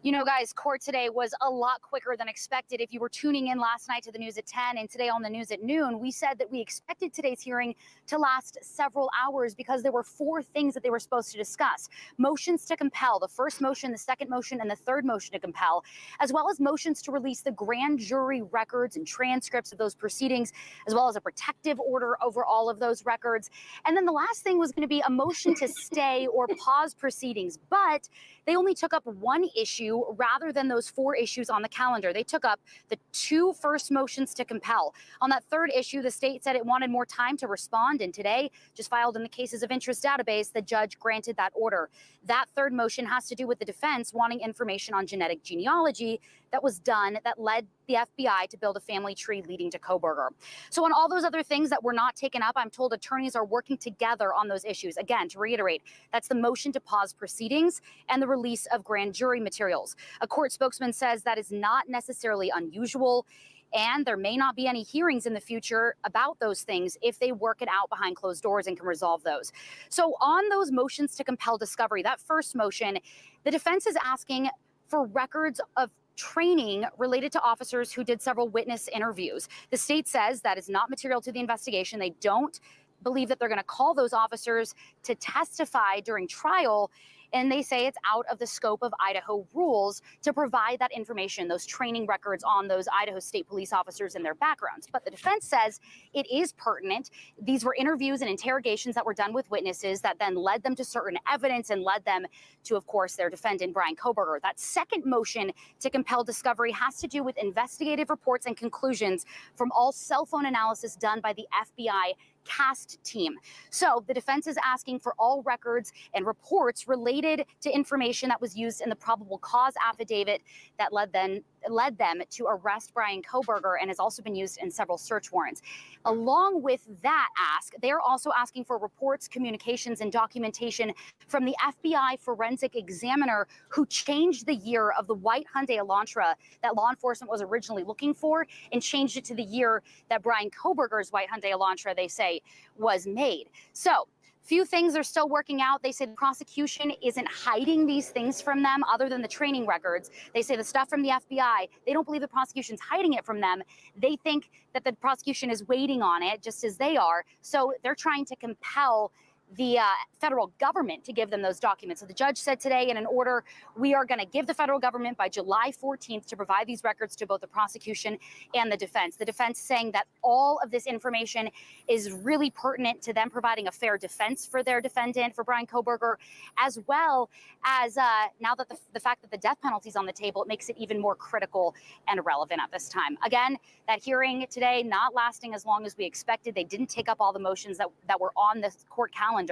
You know, guys, court today was a lot quicker than expected. If you were tuning in last night to the news at 10 and today on the news at noon, we said that we expected today's hearing to last several hours because there were 4 things that they were supposed to discuss. Motions to compel, the first motion, the second motion, and the third motion to compel, as well as motions to release the grand jury records and transcripts of those proceedings, as well as a protective order over all of those records. And then the last thing was going to be a motion to stay or pause proceedings. But they only took up one issue rather than those 4 issues on the calendar. They took up the 2 first motions to compel. On that third issue, the state said it wanted more time to respond, and today, just filed in the cases of interest database, the judge granted that order. That third motion has to do with the defense wanting information on genetic genealogy that was done that led the FBI to build a family tree leading to KOHBERGER. So on all those other things that were not taken up, I'm told attorneys are working together on those issues. Again, to reiterate, that's the motion to pause proceedings and the release of grand jury materials. A court spokesman says that is not necessarily unusual, and there may not be any hearings in the future about those things if they work it out behind closed doors and can resolve those. So on those motions to compel discovery, that first motion, the defense is asking for records of training related to officers who did several witness interviews. The state says that is not material to the investigation. They don't believe that they're going to call those officers to testify during trial. And they say it's out of the scope of Idaho rules to provide that information, those training records on those Idaho State Police officers and their backgrounds. But the defense says it is pertinent. These were interviews and interrogations that were done with witnesses that then led them to certain evidence and led them to, of course, their defendant, Bryan KOHBERGER. That second motion to compel discovery has to do with investigative reports and conclusions from all cell phone analysis done by the FBI CAST team. So the defense is asking for all records and reports related to information that was used in the probable cause affidavit that led them to arrest Bryan KOHBERGER and has also been used in several search warrants. Along with that ask, they're also asking for reports, communications, and documentation from the FBI forensic examiner who changed the year of the white Hyundai Elantra that law enforcement was originally looking for and changed it to the year that Bryan KOHBERGER's white Hyundai Elantra, they say, was made. So few things are still working out. They say the prosecution isn't hiding these things from them other than the training records. They say the stuff from the FBI, they don't believe the prosecution's hiding it from them. They think that the prosecution is waiting on it just as they are. So they're trying to compel the federal government to give them those documents. So the judge said today in an order, we are going to give the federal government by July 14th to provide these records to both the prosecution and the defense. The defense saying that all of this information is really pertinent to them providing a fair defense for their defendant, for Bryan KOHBERGER, as well as now that the fact that the death penalty is on the table, it makes it even more critical and relevant at this time. Again, that hearing today not lasting as long as we expected. They didn't take up all the motions that were on the court calendar.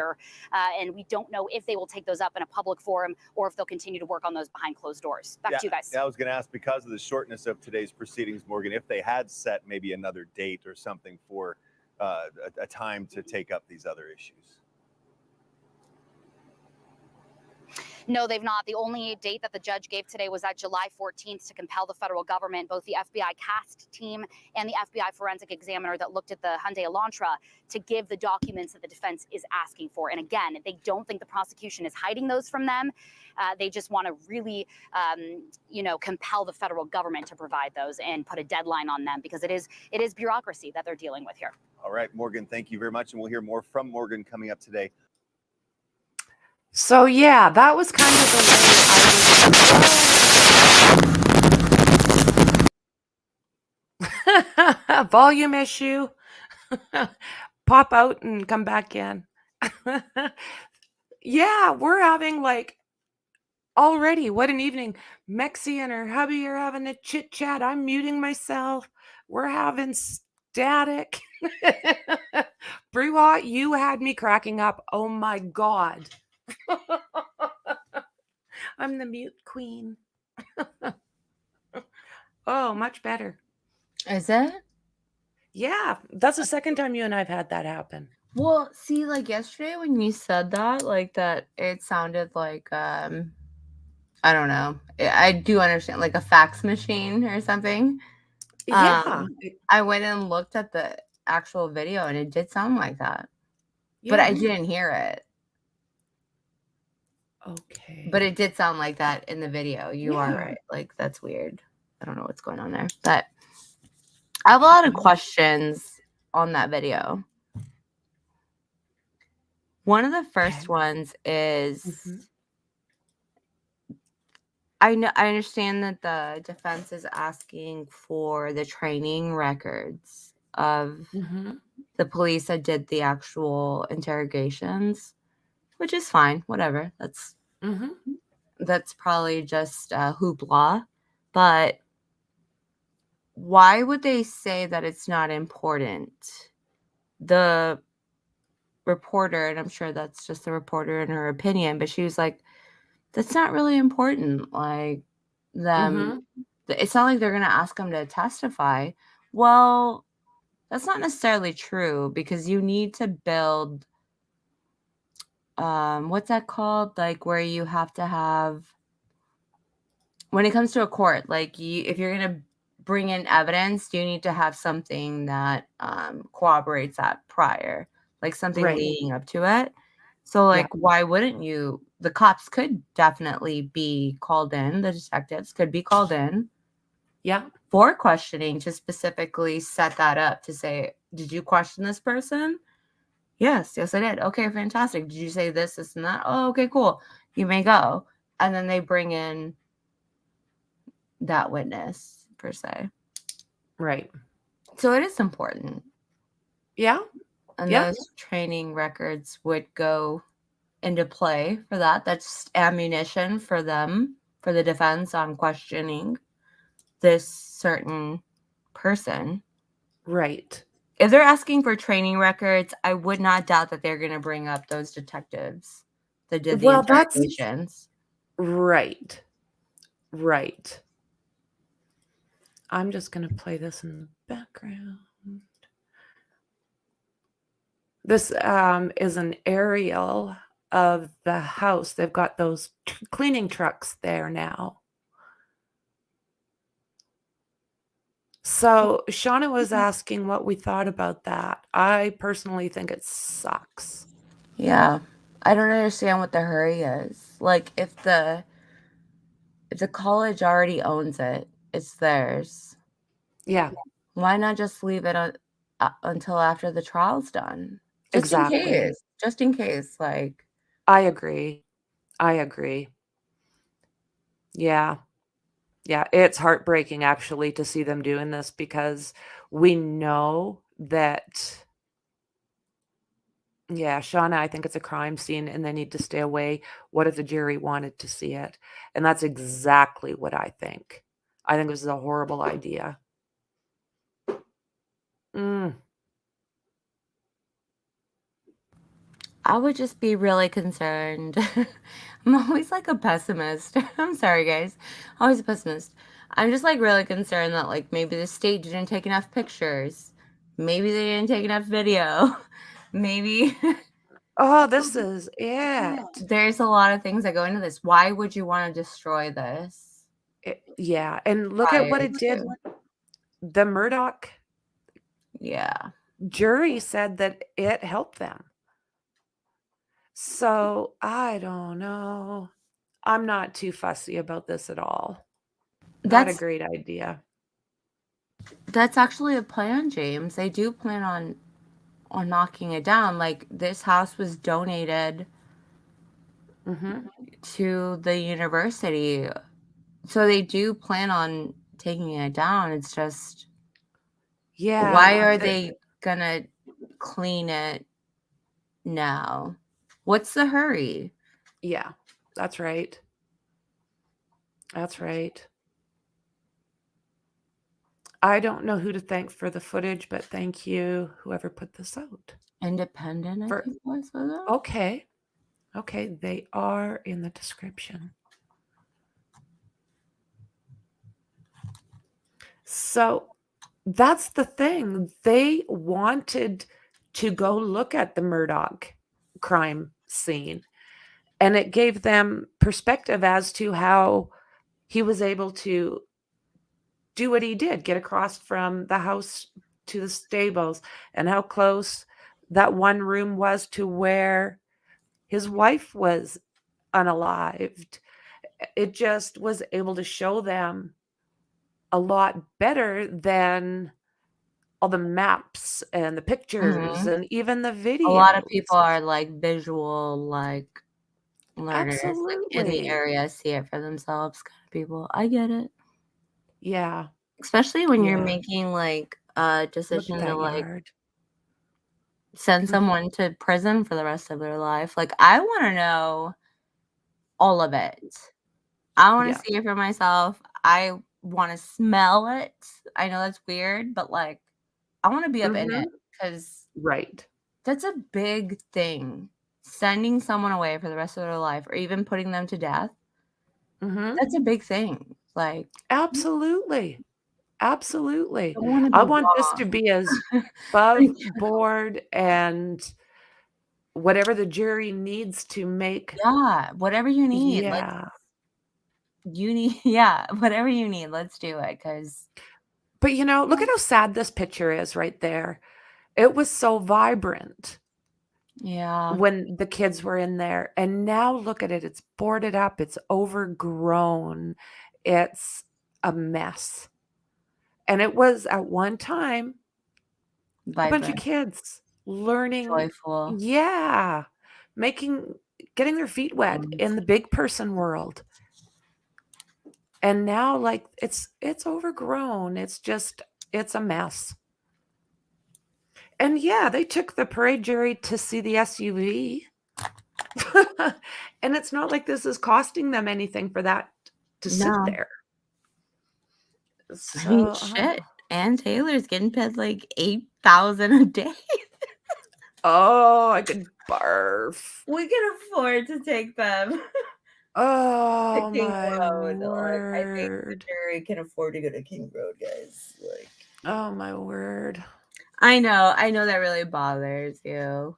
And we don't know if they will take those up in a public forum or if they'll continue to work on those behind closed doors. Back to you guys. Yeah, I was going to ask, because of the shortness of today's proceedings, Morgan, if they had set maybe another date or something for a time to take up these other issues. No, they've not. The only date that the judge gave today was that July 14th to compel the federal government, both the FBI CAST team and the FBI forensic examiner that looked at the Hyundai Elantra, to give the documents that the defense is asking for. And again, they don't think the prosecution is hiding those from them. They just want to really, compel the federal government to provide those and put a deadline on them, because it is bureaucracy that they're dealing with here. All right, Morgan, thank you very much. And we'll hear more from Morgan coming up today. So yeah, that was kind of the way volume issue. Pop out and come back in. Yeah, we're having already, what an evening. Mexi and her hubby are having a chit chat. I'm muting myself. We're having static. Brewa, you had me cracking up. Oh my God. I'm the mute queen. Oh, much better. Is it? Yeah, that's the second time you and I've had that happen. Well, see, yesterday when you said that, that it sounded like, I don't know. I do understand, like a fax machine or something. Yeah. I went and looked at the actual video and it did sound like that. Yeah. But I didn't hear it. Okay. But it did sound like that in the video. You are right. That's weird. I don't know what's going on there. But I have a lot of questions on that video. One of the first ones is, I understand that the defense is asking for the training records of the police that did the actual interrogations, which is fine. Whatever. That's probably just hoopla. But why would they say that it's not important? The reporter, and I'm sure that's just the reporter in her opinion, but she was like, that's not really important. The it's not like they're going to ask them to testify. Well, that's not necessarily true because you need to build, what's that called? Like where you have to have, when it comes to a court, like if you're going to bring in evidence, you need to have something that corroborates that prior, like something Right. leading up to it. So like, why wouldn't you? The cops could definitely be called in. The detectives could be called in. Yeah. For questioning to specifically set that up to say, did you question this person? Yes, I did. Okay, fantastic. Did you say this, this, and that? Oh, okay, cool. You may go. And then they bring in that witness, per se. Right. So it is important. Yeah. And Yeah. those training records would go into play for that. That's ammunition for them, for the defense on questioning this certain person. Right. If they're asking for training records, I would not doubt that they're going to bring up those detectives that did the interrogations. Right. Right. I'm just going to play this in the background. This is an aerial of the house. They've got those cleaning trucks there now. So Shauna was asking what we thought about that. I personally think it sucks. Yeah. I don't understand what the hurry is. Like if the college already owns it, it's theirs. Yeah. Why not just leave it until after the trial's done? Just Exactly. in case. Just in case. Like, I agree. Yeah. Yeah, it's heartbreaking actually to see them doing this because we know that, yeah, Shauna, I think it's a crime scene and they need to stay away. What if the jury wanted to see it? And that's exactly what I think. I think this is a horrible idea. I would just be really concerned. I'm always like a pessimist. I'm sorry, guys. Always a pessimist. I'm just like really concerned that like maybe the state didn't take enough pictures. Maybe they didn't take enough video. Maybe. Oh, this is it. There's a lot of things that go into this. Why would you want to destroy this? Yeah, and look at what it did. The Murdoch jury said that it helped them. So I don't know. I'm not too fussy about this at all. Not a great idea. That's actually a plan, James. They do plan on knocking it down. Like this house was donated to the university. So they do plan on taking it down. It's just, why are they gonna clean it now? What's the hurry? Yeah, that's right. That's right. I don't know who to thank for the footage, but thank you, whoever put this out. Independent, I think was it? Okay. Okay, they are in the description. So that's the thing. They wanted to go look at the Murdoch crime scene, and it gave them perspective as to how he was able to do what he did, get across from the house to the stables, and how close that one room was to where his wife was unalived. It just was able to show them a lot better than all the maps and the pictures and even the video. A lot of people are like visual, like learners, like in the Absolutely. area, see it for themselves kind of people. I get it. Yeah. Especially when you're Yeah. making like a decision to that like yard. send someone to prison for the rest of their life. Like I want to know all of it. I want to see it for myself. I want to smell it. I know that's weird, but like I want to be up in it because that's a big thing. Sending someone away for the rest of their life or even putting them to death. That's a big thing. Like, Absolutely. Absolutely. don't want to I be want this to wrong. be as above board and whatever the jury needs to make. Yeah, whatever you need. Yeah. Yeah, whatever you need, let's do it. Because But look at how sad this picture is right there. It was so vibrant yeah, when the kids were in there. And now look at it. It's boarded up. It's overgrown. It's a mess. And it was at one time a bunch of vibrant, kids learning. joyful. Yeah. Getting their feet wet in the big person world. And now like it's overgrown. It's a mess. And yeah, they took the parade jury to see the SUV. And it's not like this is costing them anything for that to sit No. there. I mean, So, shit. Ann Taylor's getting paid like $8,000 a day. oh, I could barf. We can afford to take them. Oh King my Road. Like, I think the word. jury can afford to go to King Road, guys. Like, Oh my word. I know that really bothers you.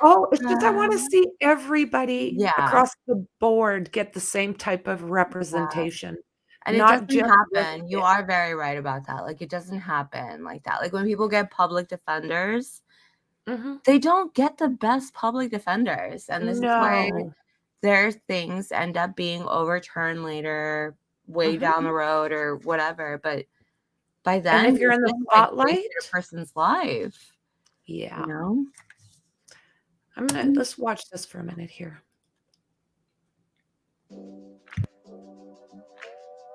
Oh, it's just I want to see everybody Yeah. across the board get the same type of representation. And Not it just doesn't with happen. You it. are very right about that. Like, it doesn't happen like that. Like, when people get public defenders, Mhm. they don't get the best public defenders. And this is why No. their things end up being overturned later, way Mhm. down the road or whatever. But by And then, if you're in the you've, like, wasted spotlight, a person's life, yeah. you know? Let's watch this for a minute here.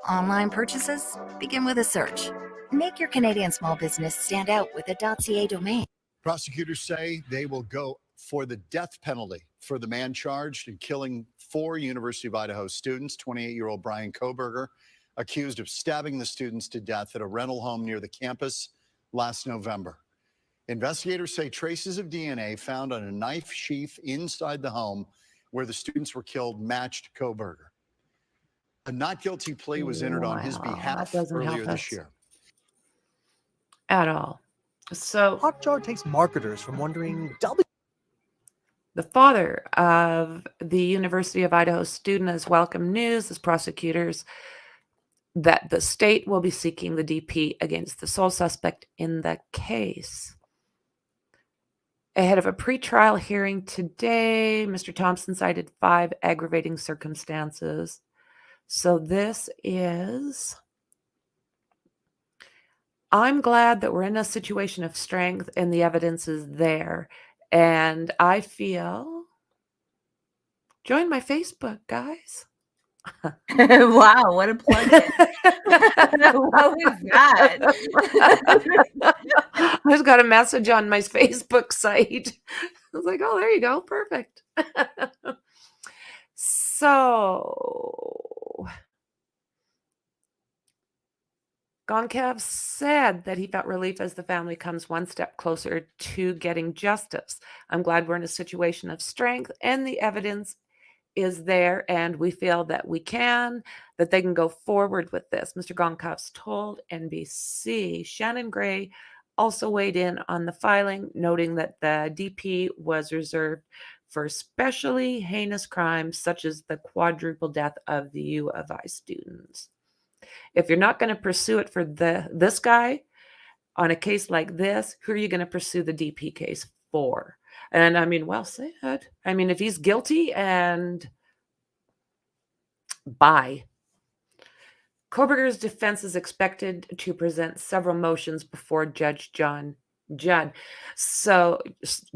Online purchases begin with a search. Make your Canadian small business stand out with a .ca domain. Prosecutors say they will go for the death penalty for the man charged in killing 4 University of Idaho students, 28-year-old Bryan KOHBERGER, accused of stabbing the students to death at a rental home near the campus last November. Investigators say traces of DNA found on a knife sheath inside the home where the students were killed matched KOHBERGER. A not guilty plea was entered on his Wow, behalf that doesn't earlier help this us. year. At all. So Hotjar takes marketers from wondering the father of the University of Idaho student has welcomed news as prosecutors that the state will be seeking the DP against the sole suspect in the case. Ahead of a pretrial hearing today, Mr. Thompson cited 5 aggravating circumstances. So this is... I'm glad that we're in a situation of strength and the evidence is there. And I feel... Join my Facebook, guys. Wow, what a plug. What was that? I just got a message on my Facebook site. I was like, oh, there you go. Perfect. So, Gonkev said that he felt relief as the family comes one step closer to getting justice. I'm glad we're in a situation of strength and the evidence is there and we feel that that they can go forward with this. Mr. Gonkov's told NBC. Shannon Gray also weighed in on the filing, noting that the DP was reserved for especially heinous crimes such as the quadruple death of the U of I students. If you're not going to pursue it for this guy on a case like this, who are you going to pursue the DP case for? And I mean, well said. I mean, if he's guilty and bye. KOHBERGER's defense is expected to present several motions before Judge John Judd. So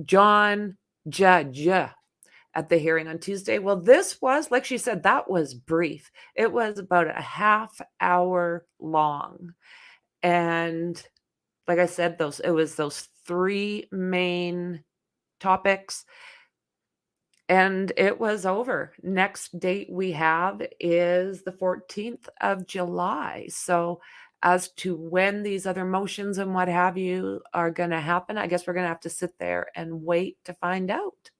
John Judge at the hearing on Tuesday. Well, this was, like she said, that was brief. It was about a half hour long. And like I said, it was those 3 main topics. And it was over. Next date we have is the 14th of July. So as to when these other motions and what have you are going to happen, I guess we're going to have to sit there and wait to find out.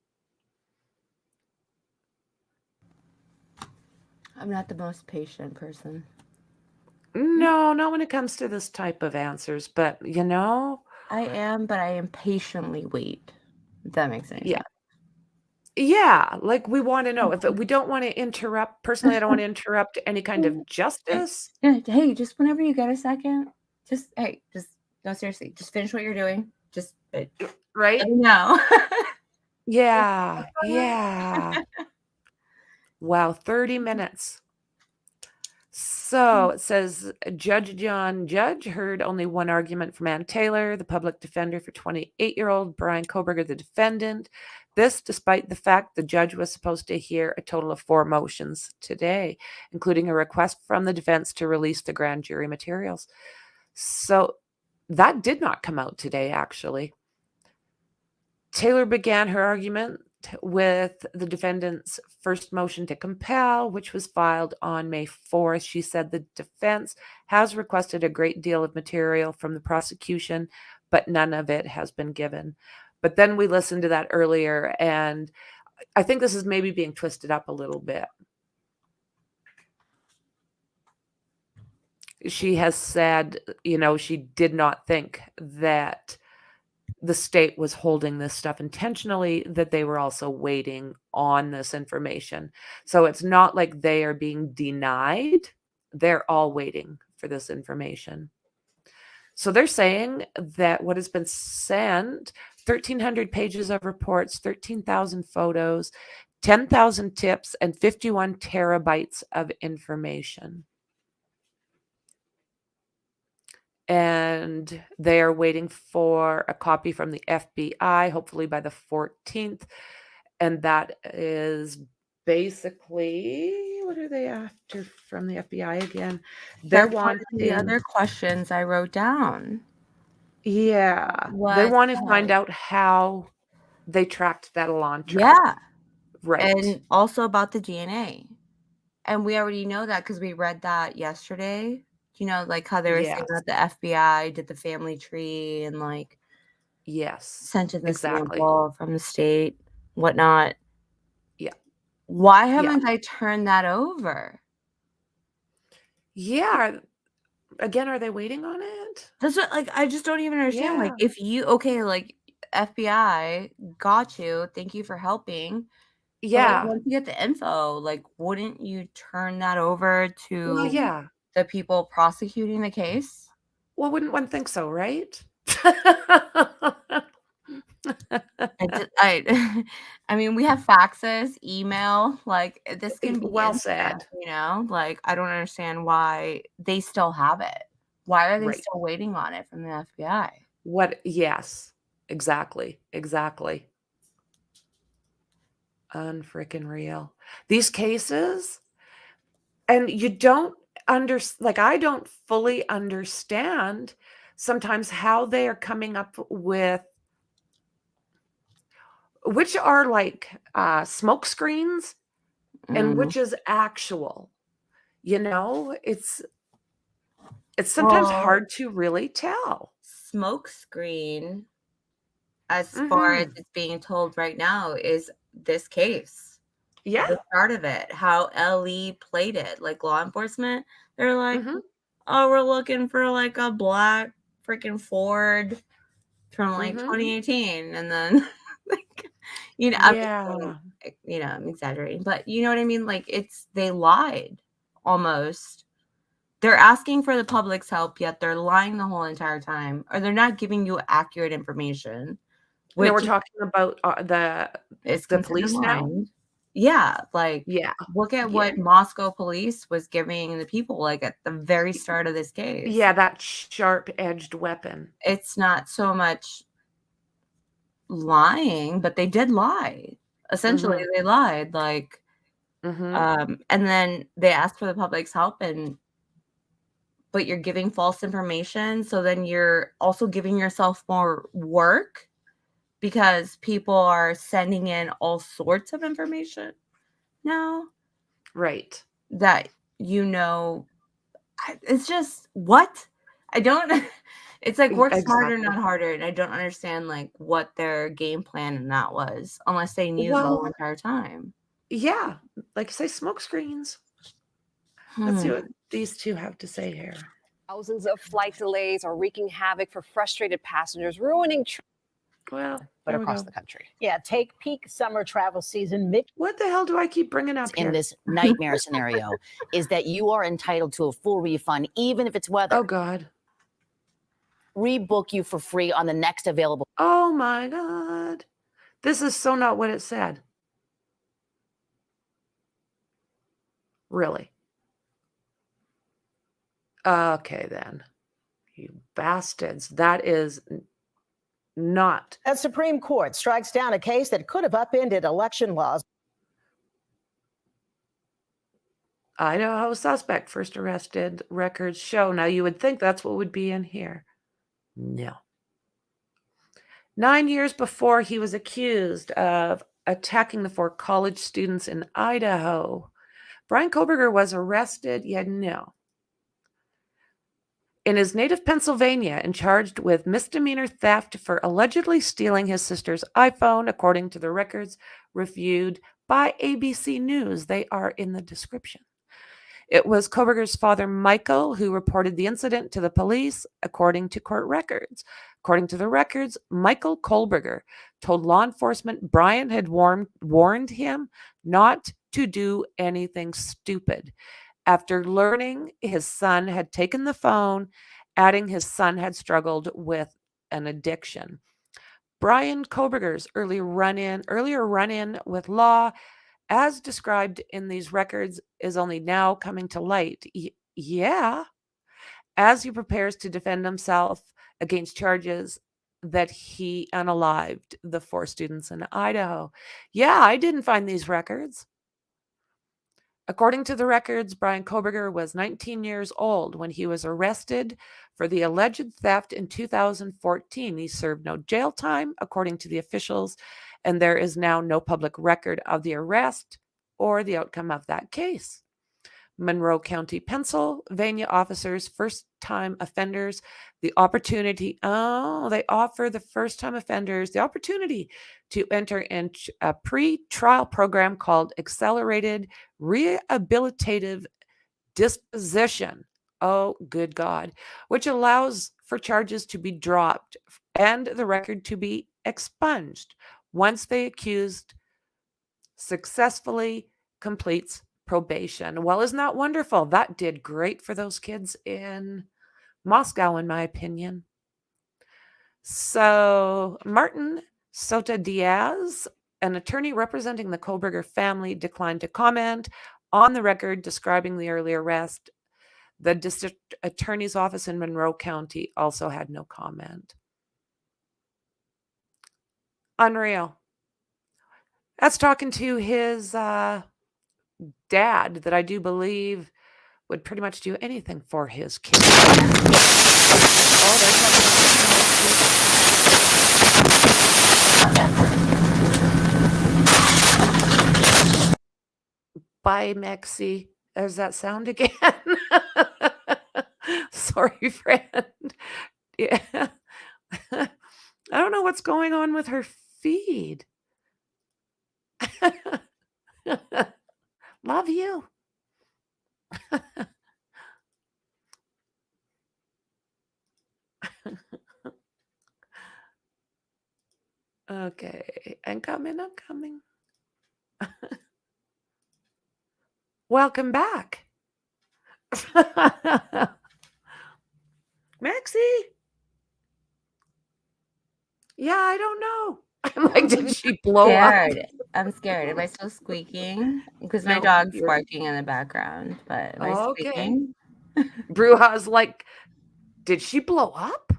I'm not the most patient person. No, not when it comes to this type of answers, but I am, but I impatiently wait. If that makes any yeah. sense. Yeah, like we want to know if we don't want to interrupt. Personally, I don't want to interrupt any kind of justice. Hey, just whenever you get a second, no, seriously, just finish what you're doing. Just right? let me know. Yeah, yeah. Wow, 30 minutes. So it says Judge John Judge heard only one argument from Ann Taylor, the public defender for 28-year-old Bryan KOHBERGER, the defendant. This despite the fact the judge was supposed to hear a total of 4 motions today, including a request from the defense to release the grand jury materials. So that did not come out today, actually. Taylor began her argument with the defendant's first motion to compel, which was filed on May 4th. She said the defense has requested a great deal of material from the prosecution, but none of it has been given. But then we listened to that earlier, and I think this is maybe being twisted up a little bit. She has said, she did not think that the state was holding this stuff intentionally, that they were also waiting on this information. So it's not like they are being denied. They're all waiting for this information. So they're saying that what has been sent, 1,300 pages of reports, 13,000 photos, 10,000 tips, and 51 terabytes of information. And they are waiting for a copy from the FBI, hopefully by the 14th. And that is basically, what are they after from the FBI again? They're That's one of the wanting, other questions I wrote down. yeah, they want to find out how they tracked that Elantra. Yeah. Right. And also about the DNA. And we already know that because we read that yesterday. Like how they were saying that the FBI did the family tree and sent in the sample from the state, whatnot. Yeah. Why haven't I turned that over? Yeah. Again, are they waiting on it? That's what, I just don't even understand. Like, if you, FBI got you, thank you for helping. Yeah. But once you get the info, wouldn't you turn that over to the people prosecuting the case? Well, wouldn't one think so, right? I mean, we have faxes, email, this can be well instant, said. I don't understand why they still have it. Why are they still waiting on it from the FBI? Yes, exactly. Unfreaking real. These cases, and you don't I don't fully understand sometimes how they are coming up with which are smoke screens and which is actual. It's sometimes hard to really tell. Smoke screen, as far as it's being told right now, is this case. Yeah. The start of it, how LE played it, law enforcement, they're like, oh, we're looking for a black freaking Ford from 2018. And then, I'm exaggerating, but you know what I mean? They lied almost. They're asking for the public's help, yet they're lying the whole entire time, or they're not giving you accurate information. No, we're talking about the police now. Yeah, look at what Moscow police was giving the people at the very start of this case. Yeah, that sharp-edged weapon. It's not so much lying, but they did lie. Essentially, they lied. And then they asked for the public's help, but you're giving false information. So then you're also giving yourself more work because people are sending in all sorts of information now. Right. That, it's just, what? I don't, it's work smarter, not harder. And I don't understand what their game plan in that was, unless they knew the whole entire time. Yeah. Like you say, smoke screens. Let's see what these two have to say here. Thousands of flight delays are wreaking havoc for frustrated passengers, ruining Well, but there we across go. the country. Yeah, take peak summer travel season. What the hell do I keep bringing up here? In this nightmare scenario is that you are entitled to a full refund, even if it's weather. Oh, God. Rebook you for free on the next available. Oh, my God. This is so not what it said. Really? Okay, then. You bastards. That is not. A Supreme Court strikes down a case that could have upended election laws. Idaho suspect first arrested, records show. Now, you would think that's what would be in here. No. 9 years before he was accused of attacking the 4 college students in Idaho, Bryan KOHBERGER was arrested, yet no. In his native Pennsylvania and charged with misdemeanor theft for allegedly stealing his sister's iPhone, according to the records reviewed by ABC News. They are in the description. It was KOHBERGER's father, Michael, who reported the incident to the police, according to court records. According to the records, Michael KOHBERGER told law enforcement Bryan had warned him not to do anything stupid. After learning his son had taken the phone, adding his son had struggled with an addiction. Bryan KOHBERGER's earlier run-in with law, as described in these records, is only now coming to light. Yeah. As he prepares to defend himself against charges that he unalived the 4 students in Idaho. Yeah, I didn't find these records. According to the records, Bryan KOHBERGER was 19 years old when he was arrested for the alleged theft in 2014. He served no jail time, according to the officials, and there is now no public record of the arrest or the outcome of that case. Monroe County, Pennsylvania officers, first-time offenders, they offer the first-time offenders the opportunity to enter into a pre-trial program called Accelerated Rehabilitative Disposition. Oh, good God. Which allows for charges to be dropped and the record to be expunged once the accused successfully completes probation. Well, isn't that wonderful? That did great for those kids in Moscow, in my opinion. So, Martin Sota Diaz, an attorney representing the KOHBERGER family, declined to comment on the record describing the early arrest. The district attorney's office in Monroe County also had no comment. Unreal. That's talking to his dad that I do believe would pretty much do anything for his kids. Bye, Mexi. There's that sound again. Sorry, friend. Yeah. I don't know what's going on with her feed. Love you. Okay, I'm coming. Welcome back. Maxie? Yeah, I don't know. I'm like, did she blow up? I'm scared. Am I still squeaking? Because my No, dog's you're- barking in the background, but am I Okay. squeaking? Bruja's like, did she blow up?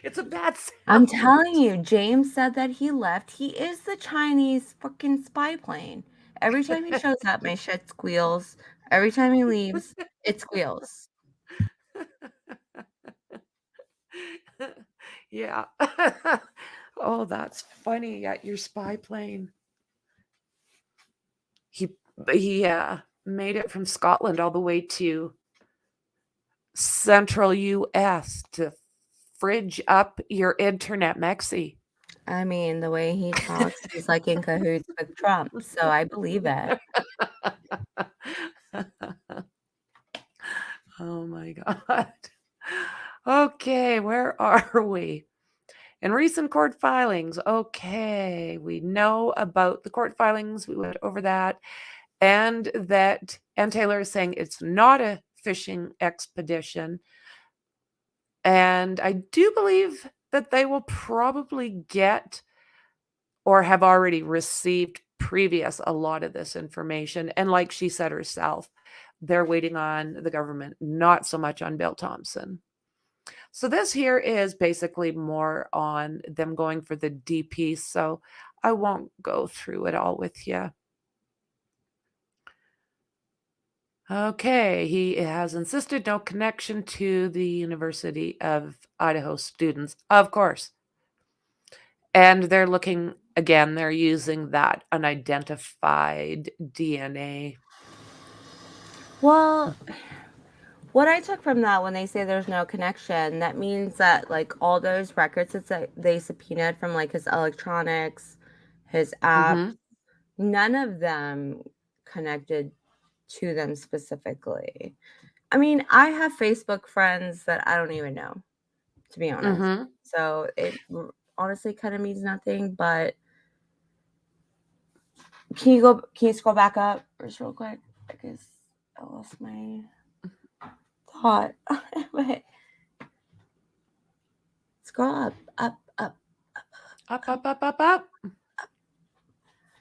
It's a bad sound. I'm telling you, James said that he left. He is the Chinese fucking spy plane. Every time he shows up, my shit squeals. Every time he leaves, it squeals. Yeah. Oh, that's funny. At your spy plane. He made it from Scotland all the way to central US to fridge up your internet, Mexi. I mean, the way he talks, he's like in cahoots with Trump, so I believe it. my God. Okay, where are we? In recent court filings. Okay, we know about the court filings. We went over that. And Taylor is saying it's not a fishing expedition. And I do believe that they will probably get or have already received a lot of this information. And like she said herself, they're waiting on the government, not so much on Bill Thompson. So this here is basically more on them going for the DP. So I won't go through it all with you. Okay, he has insisted no connection to the University of Idaho students, of course. And they're looking, again, they're using that unidentified DNA. Well, what I took from that when they say there's no connection, that means that like all those records that they subpoenaed from like his electronics, his app, none of them connected to them specifically. I mean, I have Facebook friends that I don't even know, to be honest. So it honestly kind of means nothing, but can you scroll back up just real quick? Because I lost my thought. Wait. Scroll up.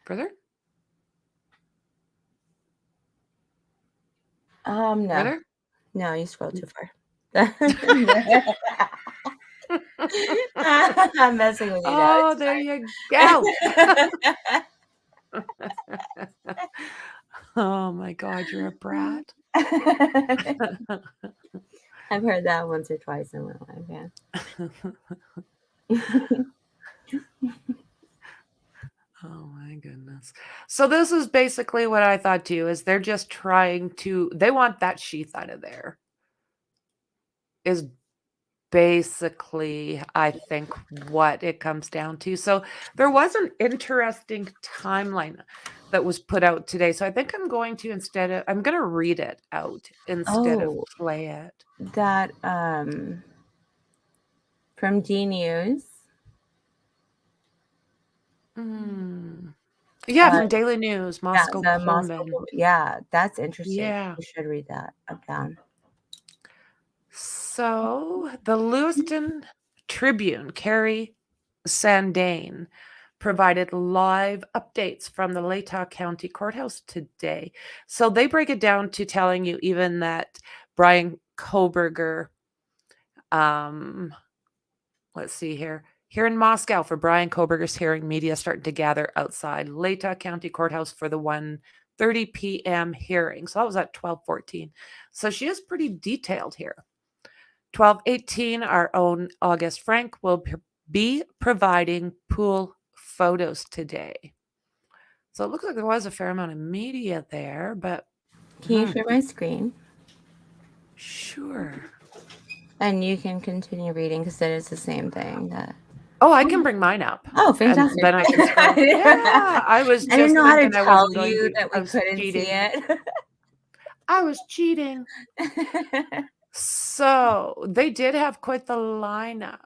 Further? No. Further? No, you scrolled too far. I'm messing with you. Oh, there you go. Oh my God, you're a brat. I've heard that once or twice in my life, yeah. Oh my goodness. So this is basically what I thought too, is they're just trying to, they want that sheath out of there. Is basically, I think, what it comes down to. So there was an interesting timeline that was put out today. So I think I'm going to read it out instead of play it. That from D News. Yeah, from Daily News, Moscow, yeah, Poland. Yeah, that's interesting. Yeah. You should read that. I'm down. So the Lewiston Tribune, Carrie Sandane, provided live updates from the Latah County Courthouse today. So they break it down to telling you even that Bryan KOHBERGER, let's see here. Here in Moscow for Bryan KOHBERGER's hearing, media starting to gather outside Latah County Courthouse for the 1:30 p.m. hearing. So that was at 12:14. So she is pretty detailed here. 12:18, our own August Frank will be providing pool photos today. So it looks like there was a fair amount of media there, but... Can you share my screen? Sure. And you can continue reading because it is the same thing. Oh, I can bring mine up. Oh, fantastic. And then I can scroll. Yeah, I didn't know how to tell you that we couldn't cheating. see it. I was cheating. So they did have quite the lineup,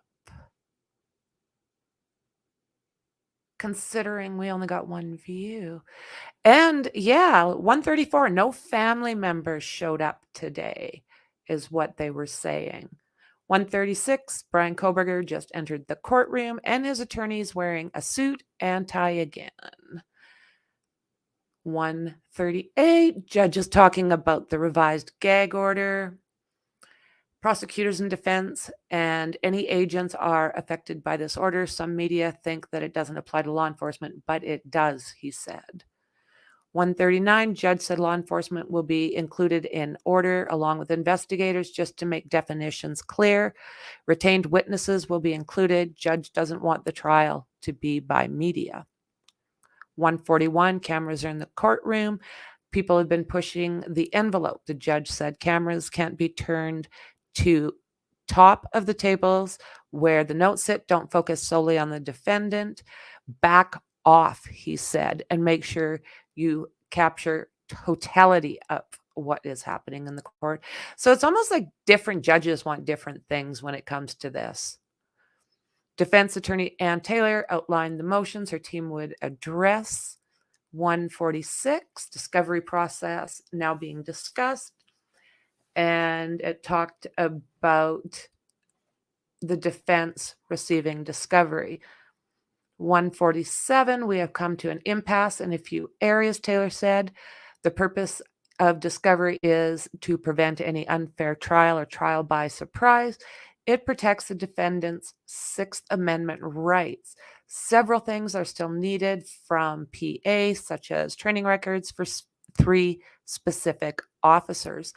considering we only got one view. And yeah, 134, no family members showed up today, is what they were saying. 136, Bryan KOHBERGER just entered the courtroom and his attorney's wearing a suit and tie again. 138, judge is talking about the revised gag order. Prosecutors and defense and any agents are affected by this order. Some media think that it doesn't apply to law enforcement, but it does, he said. 139, judge said law enforcement will be included in order along with investigators just to make definitions clear. Retained witnesses will be included. Judge doesn't want the trial to be by media. 141, cameras are in the courtroom. People have been pushing the envelope. The judge said cameras can't be turned to top of the tables where the notes sit. Don't focus solely on the defendant. Back off, he said, and make sure you capture totality of what is happening in the court. So it's almost like different judges want different things when it comes to this. Defense attorney Ann Taylor outlined the motions her team would address. 146, discovery process now being discussed. And it talked about the defense receiving discovery. 147, we have come to an impasse in a few areas, Taylor said. The purpose of discovery is to prevent any unfair trial or trial by surprise. It protects the defendant's Sixth Amendment rights. Several things are still needed from PA, such as training records for 3 specific officers.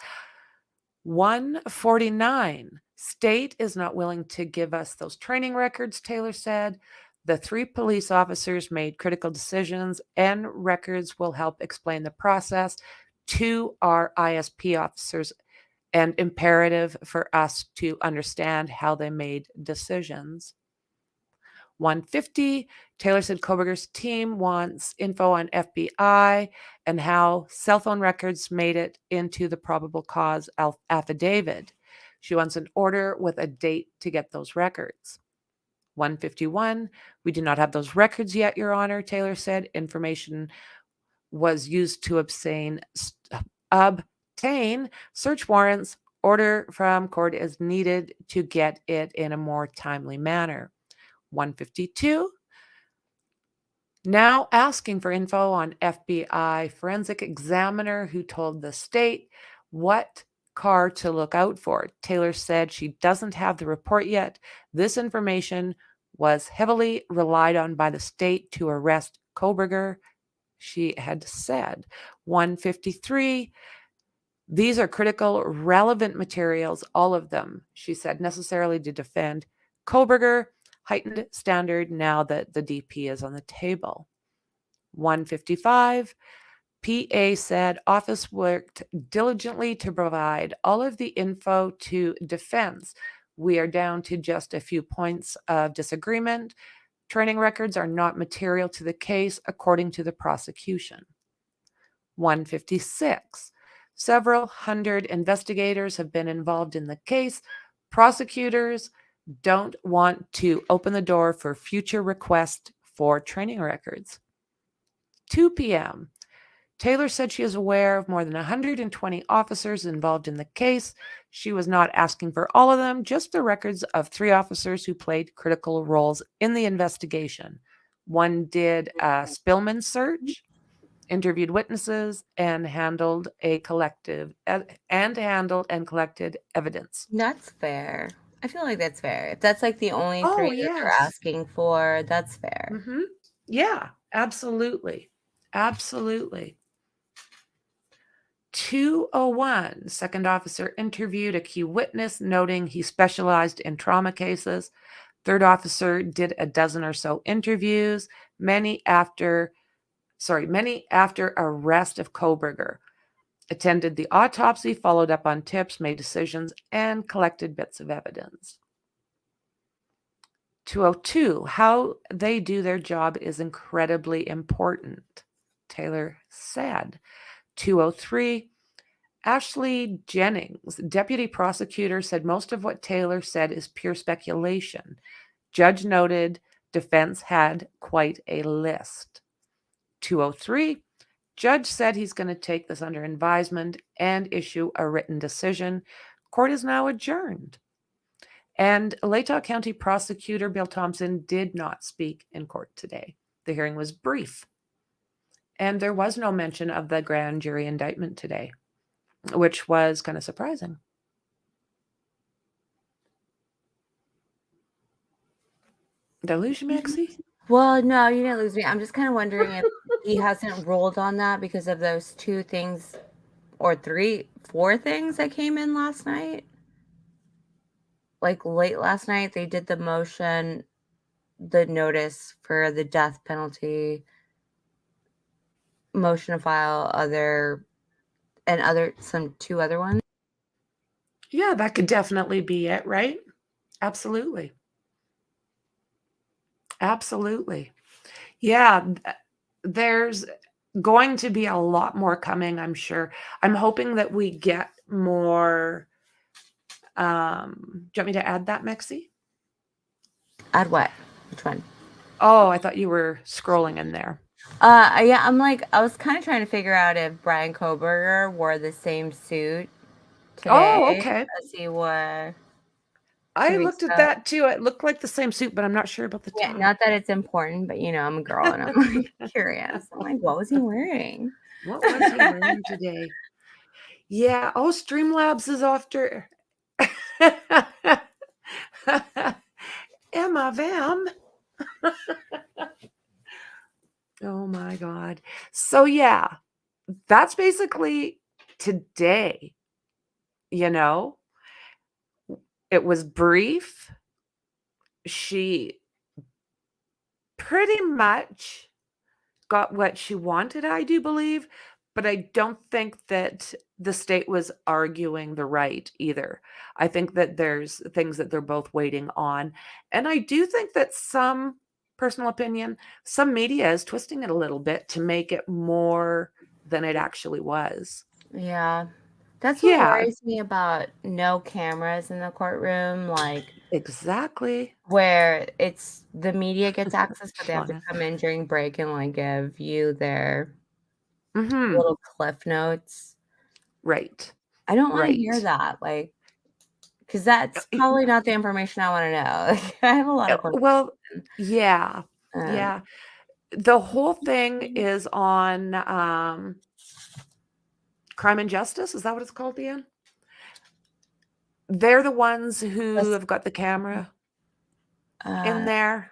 149, state is not willing to give us those training records, Taylor said. The 3 police officers made critical decisions, and records will help explain the process to our ISP officers and imperative for us to understand how they made decisions. 150, Taylor said KOHBERGER's team wants info on FBI and how cell phone records made it into the probable cause affidavit. She wants an order with a date to get those records. 151, we do not have those records yet, Your Honor, Taylor said. Information was used to obtain search warrants. Order from court is needed to get it in a more timely manner. 152, now asking for info on FBI forensic examiner who told the state what car to look out for. Taylor said she doesn't have the report yet. This information was heavily relied on by the state to arrest KOHBERGER, she had said. 153, these are critical, relevant materials, all of them, she said, necessarily to defend KOHBERGER. Heightened standard now that the DP is on the table. 155, PA said office worked diligently to provide all of the info to defense. We are down to just a few points of disagreement. Training records are not material to the case, according to the prosecution. 156, several hundred investigators have been involved in the case. Prosecutors don't want to open the door for future requests for training records. 2 p.m. Taylor said she is aware of more than 120 officers involved in the case. She was not asking for all of them, just the records of 3 officers who played critical roles in the investigation. One did a Spillman search, interviewed witnesses, and handled and collected evidence. That's fair. I feel like that's fair. If that's like the only 3 that they're yes. asking for, that's fair. Mm-hmm. Yeah, absolutely. Absolutely. 201, second officer interviewed a key witness, noting he specialized in trauma cases. Third officer did a dozen or so interviews, many after arrest of KOHBERGER. Attended the autopsy, followed up on tips, made decisions, and collected bits of evidence. 202, how they do their job is incredibly important, Taylor said. 203, Ashley Jennings, deputy prosecutor, said most of what Taylor said is pure speculation. Judge noted defense had quite a list. 203, judge said he's going to take this under advisement and issue a written decision. Court is now adjourned. And Latah County Prosecutor Bill Thompson did not speak in court today. The hearing was brief. And there was no mention of the grand jury indictment today, which was kind of surprising. Did I lose you, Maxie? Well, no, you didn't lose me. I'm just kind of wondering if he hasn't ruled on that because of those 2 things or 4 things that came in last night. Like late last night, they did the motion, the notice for the death penalty, motion to file some 2 other ones. Yeah, that could definitely be it, right? Absolutely. Absolutely. Yeah, there's going to be a lot more coming, I'm sure. I'm hoping that we get more. Do you want me to add that, Mexi? Add what? Which one? Oh, I thought you were scrolling in there. Yeah, I was kind of trying to figure out if Bryan KOHBERGER wore the same suit today. Oh, okay. Let's see what. I looked at that too. It looked like the same suit, but I'm not sure about the Yeah, top. not that it's important, but I'm a girl and I'm like curious. I'm like, what was he wearing? What was he wearing today? Yeah. Oh, Streamlabs is after Emma Vam. Oh my God. So yeah, that's basically today. It was brief. She pretty much got what she wanted, I do believe, but I don't think that the state was arguing the right either. I think that there's things that they're both waiting on. And I do think that some personal opinion, some media is twisting it a little bit to make it more than it actually was. Yeah. That's what worries me about no cameras in the courtroom, like exactly. where it's the media gets access, but they have to come in during break and like give you their little cliff notes. Right. I don't want to hear that, like, because that's probably not the information I want to know. Like, I have a lot of questions. Well, yeah. Yeah. The whole thing is on Crime and Justice. Is that what it's called, Ian? They're the ones who have got the camera in there.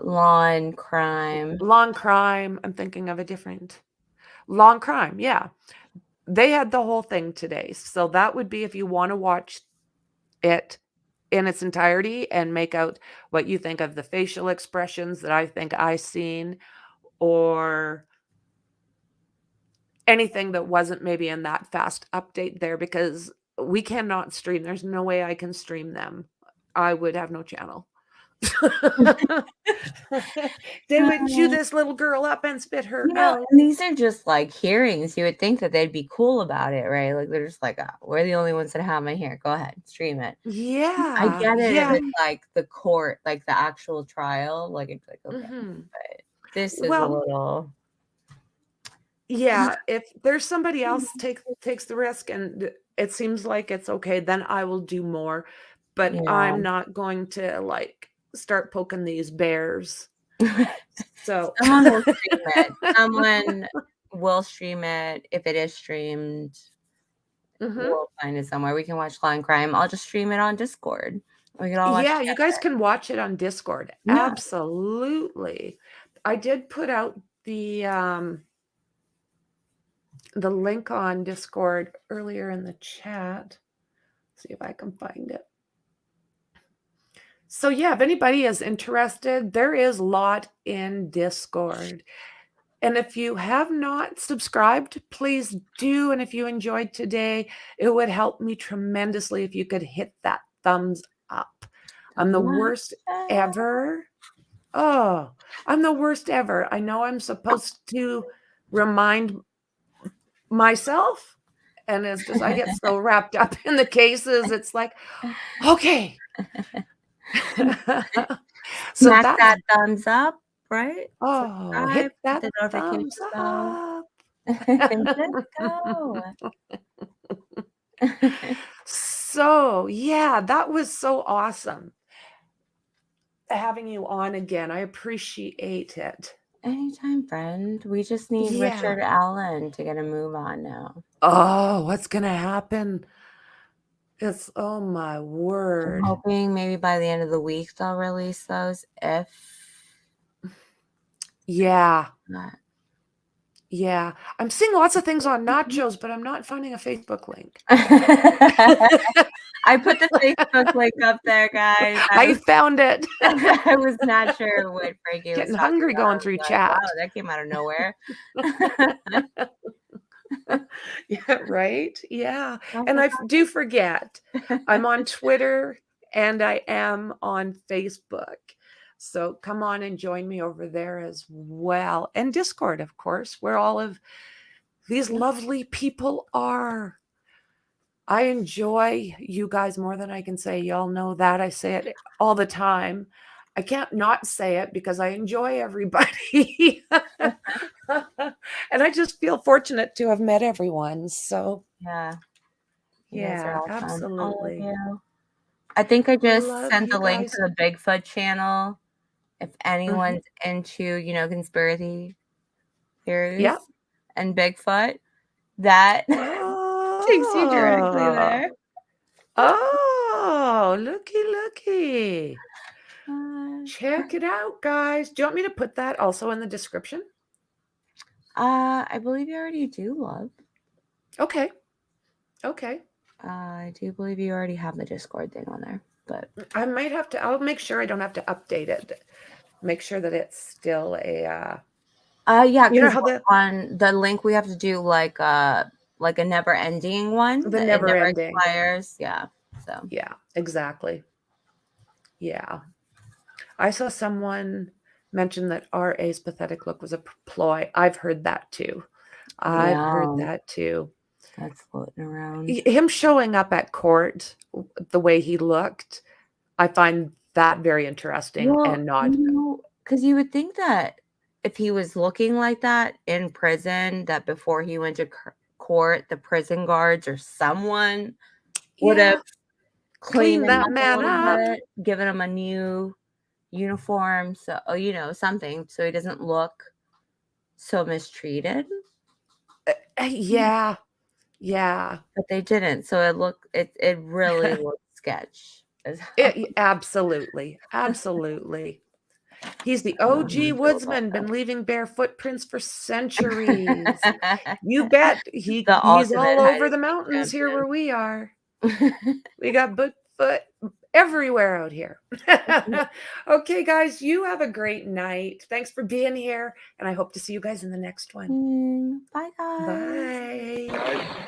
Law and Crime. Law and Crime. I'm thinking of a different. Law and Crime, yeah. They had the whole thing today. So that would be if you want to watch it in its entirety and make out what you think of the facial expressions that I think I seen, or anything that wasn't maybe in that fast update there, because we cannot stream. There's no way I can stream them. I would have no channel. They would chew this little girl up and spit her out. And these are just like hearings. You would think that they'd be cool about it, right? Like they're just like, we're the only ones that have my hair. Go ahead, stream it. Yeah. I get it if it's like the court, like the actual trial. Like it's like, okay. But this is a little. Yeah, if there's somebody else takes the risk and it seems like it's okay, then I will do more. But I'm not going to like start poking these bears. So someone will stream it. Someone will stream it. If it is streamed, we'll find it somewhere. We can watch Law and Crime. I'll just stream it on Discord. We can all watch yeah, you guys can watch it on Discord. Yeah. Absolutely. I did put out the link on Discord earlier in the chat. See if I can find it. So yeah, if anybody is interested, there is a lot in Discord. And if you have not subscribed, please do. And if you enjoyed today, it would help me tremendously if you could hit that thumbs up. I'm the worst ever. Oh, I'm the worst ever. I know I'm supposed to remind myself, and it's just I get so wrapped up in the cases. It's like, okay. So smack that's that thumbs up, right? Oh, hit that the thumbs bell. up. Let's go. So yeah, that was so awesome having you on again. I appreciate it. Anytime, friend. We just need Richard Allen to get a move on now. Oh, what's gonna happen? It's oh my word. I'm hoping maybe by the end of the week they'll release those. If yeah. Yeah. I'm seeing lots of things on Nachos, but I'm not finding a Facebook link. I put the Facebook link up there, guys. I found it. I was not sure what Franky was getting hungry going through chat. Wow, that came out of nowhere. Yeah, right. Yeah. And I do forget. I'm on Twitter and I am on Facebook. So come on and join me over there as well. And Discord, of course, where all of these lovely people are. I enjoy you guys more than I can say. Y'all know that. I say it all the time. I can't not say it because I enjoy everybody. And I just feel fortunate to have met everyone. So, Yeah. You guys are yeah, awesome. All of absolutely. you. I think I just Love sent you the link guys. to the Bigfoot channel. If anyone's into, you know, conspiracy theories Yeah. and Bigfoot, that takes you directly there. Oh, looky. Check it out, guys. Do you want me to put that also in the description? I believe you already do, love. Okay. I do believe you already have the Discord thing on there, but I might have to. I'll make sure I don't have to update it. Make sure that it's still a. yeah, You know because how the on the link we have to do like a never-ending one. The It never never ending. expires. Yeah. So yeah, exactly. Yeah, I saw someone mention that RA's pathetic look was a ploy. I've heard that too. That's floating around. Him showing up at court the way he looked, I find that very interesting and not. Because you would think that if he was looking like that in prison, that before he went to court, the prison guards or someone would have cleaned that him man up a little up. bit, given him a new uniform, so you know, something, so he doesn't look so mistreated. Yeah. But they didn't, so it really looked sketch. Absolutely. He's the OG woodsman, been leaving bare footprints for centuries. You bet. He's all over the mountains here where we are. We got Bigfoot everywhere out here. Okay, guys, you have a great night. Thanks for being here, and I hope to see you guys in the next one. Bye, guys. Bye.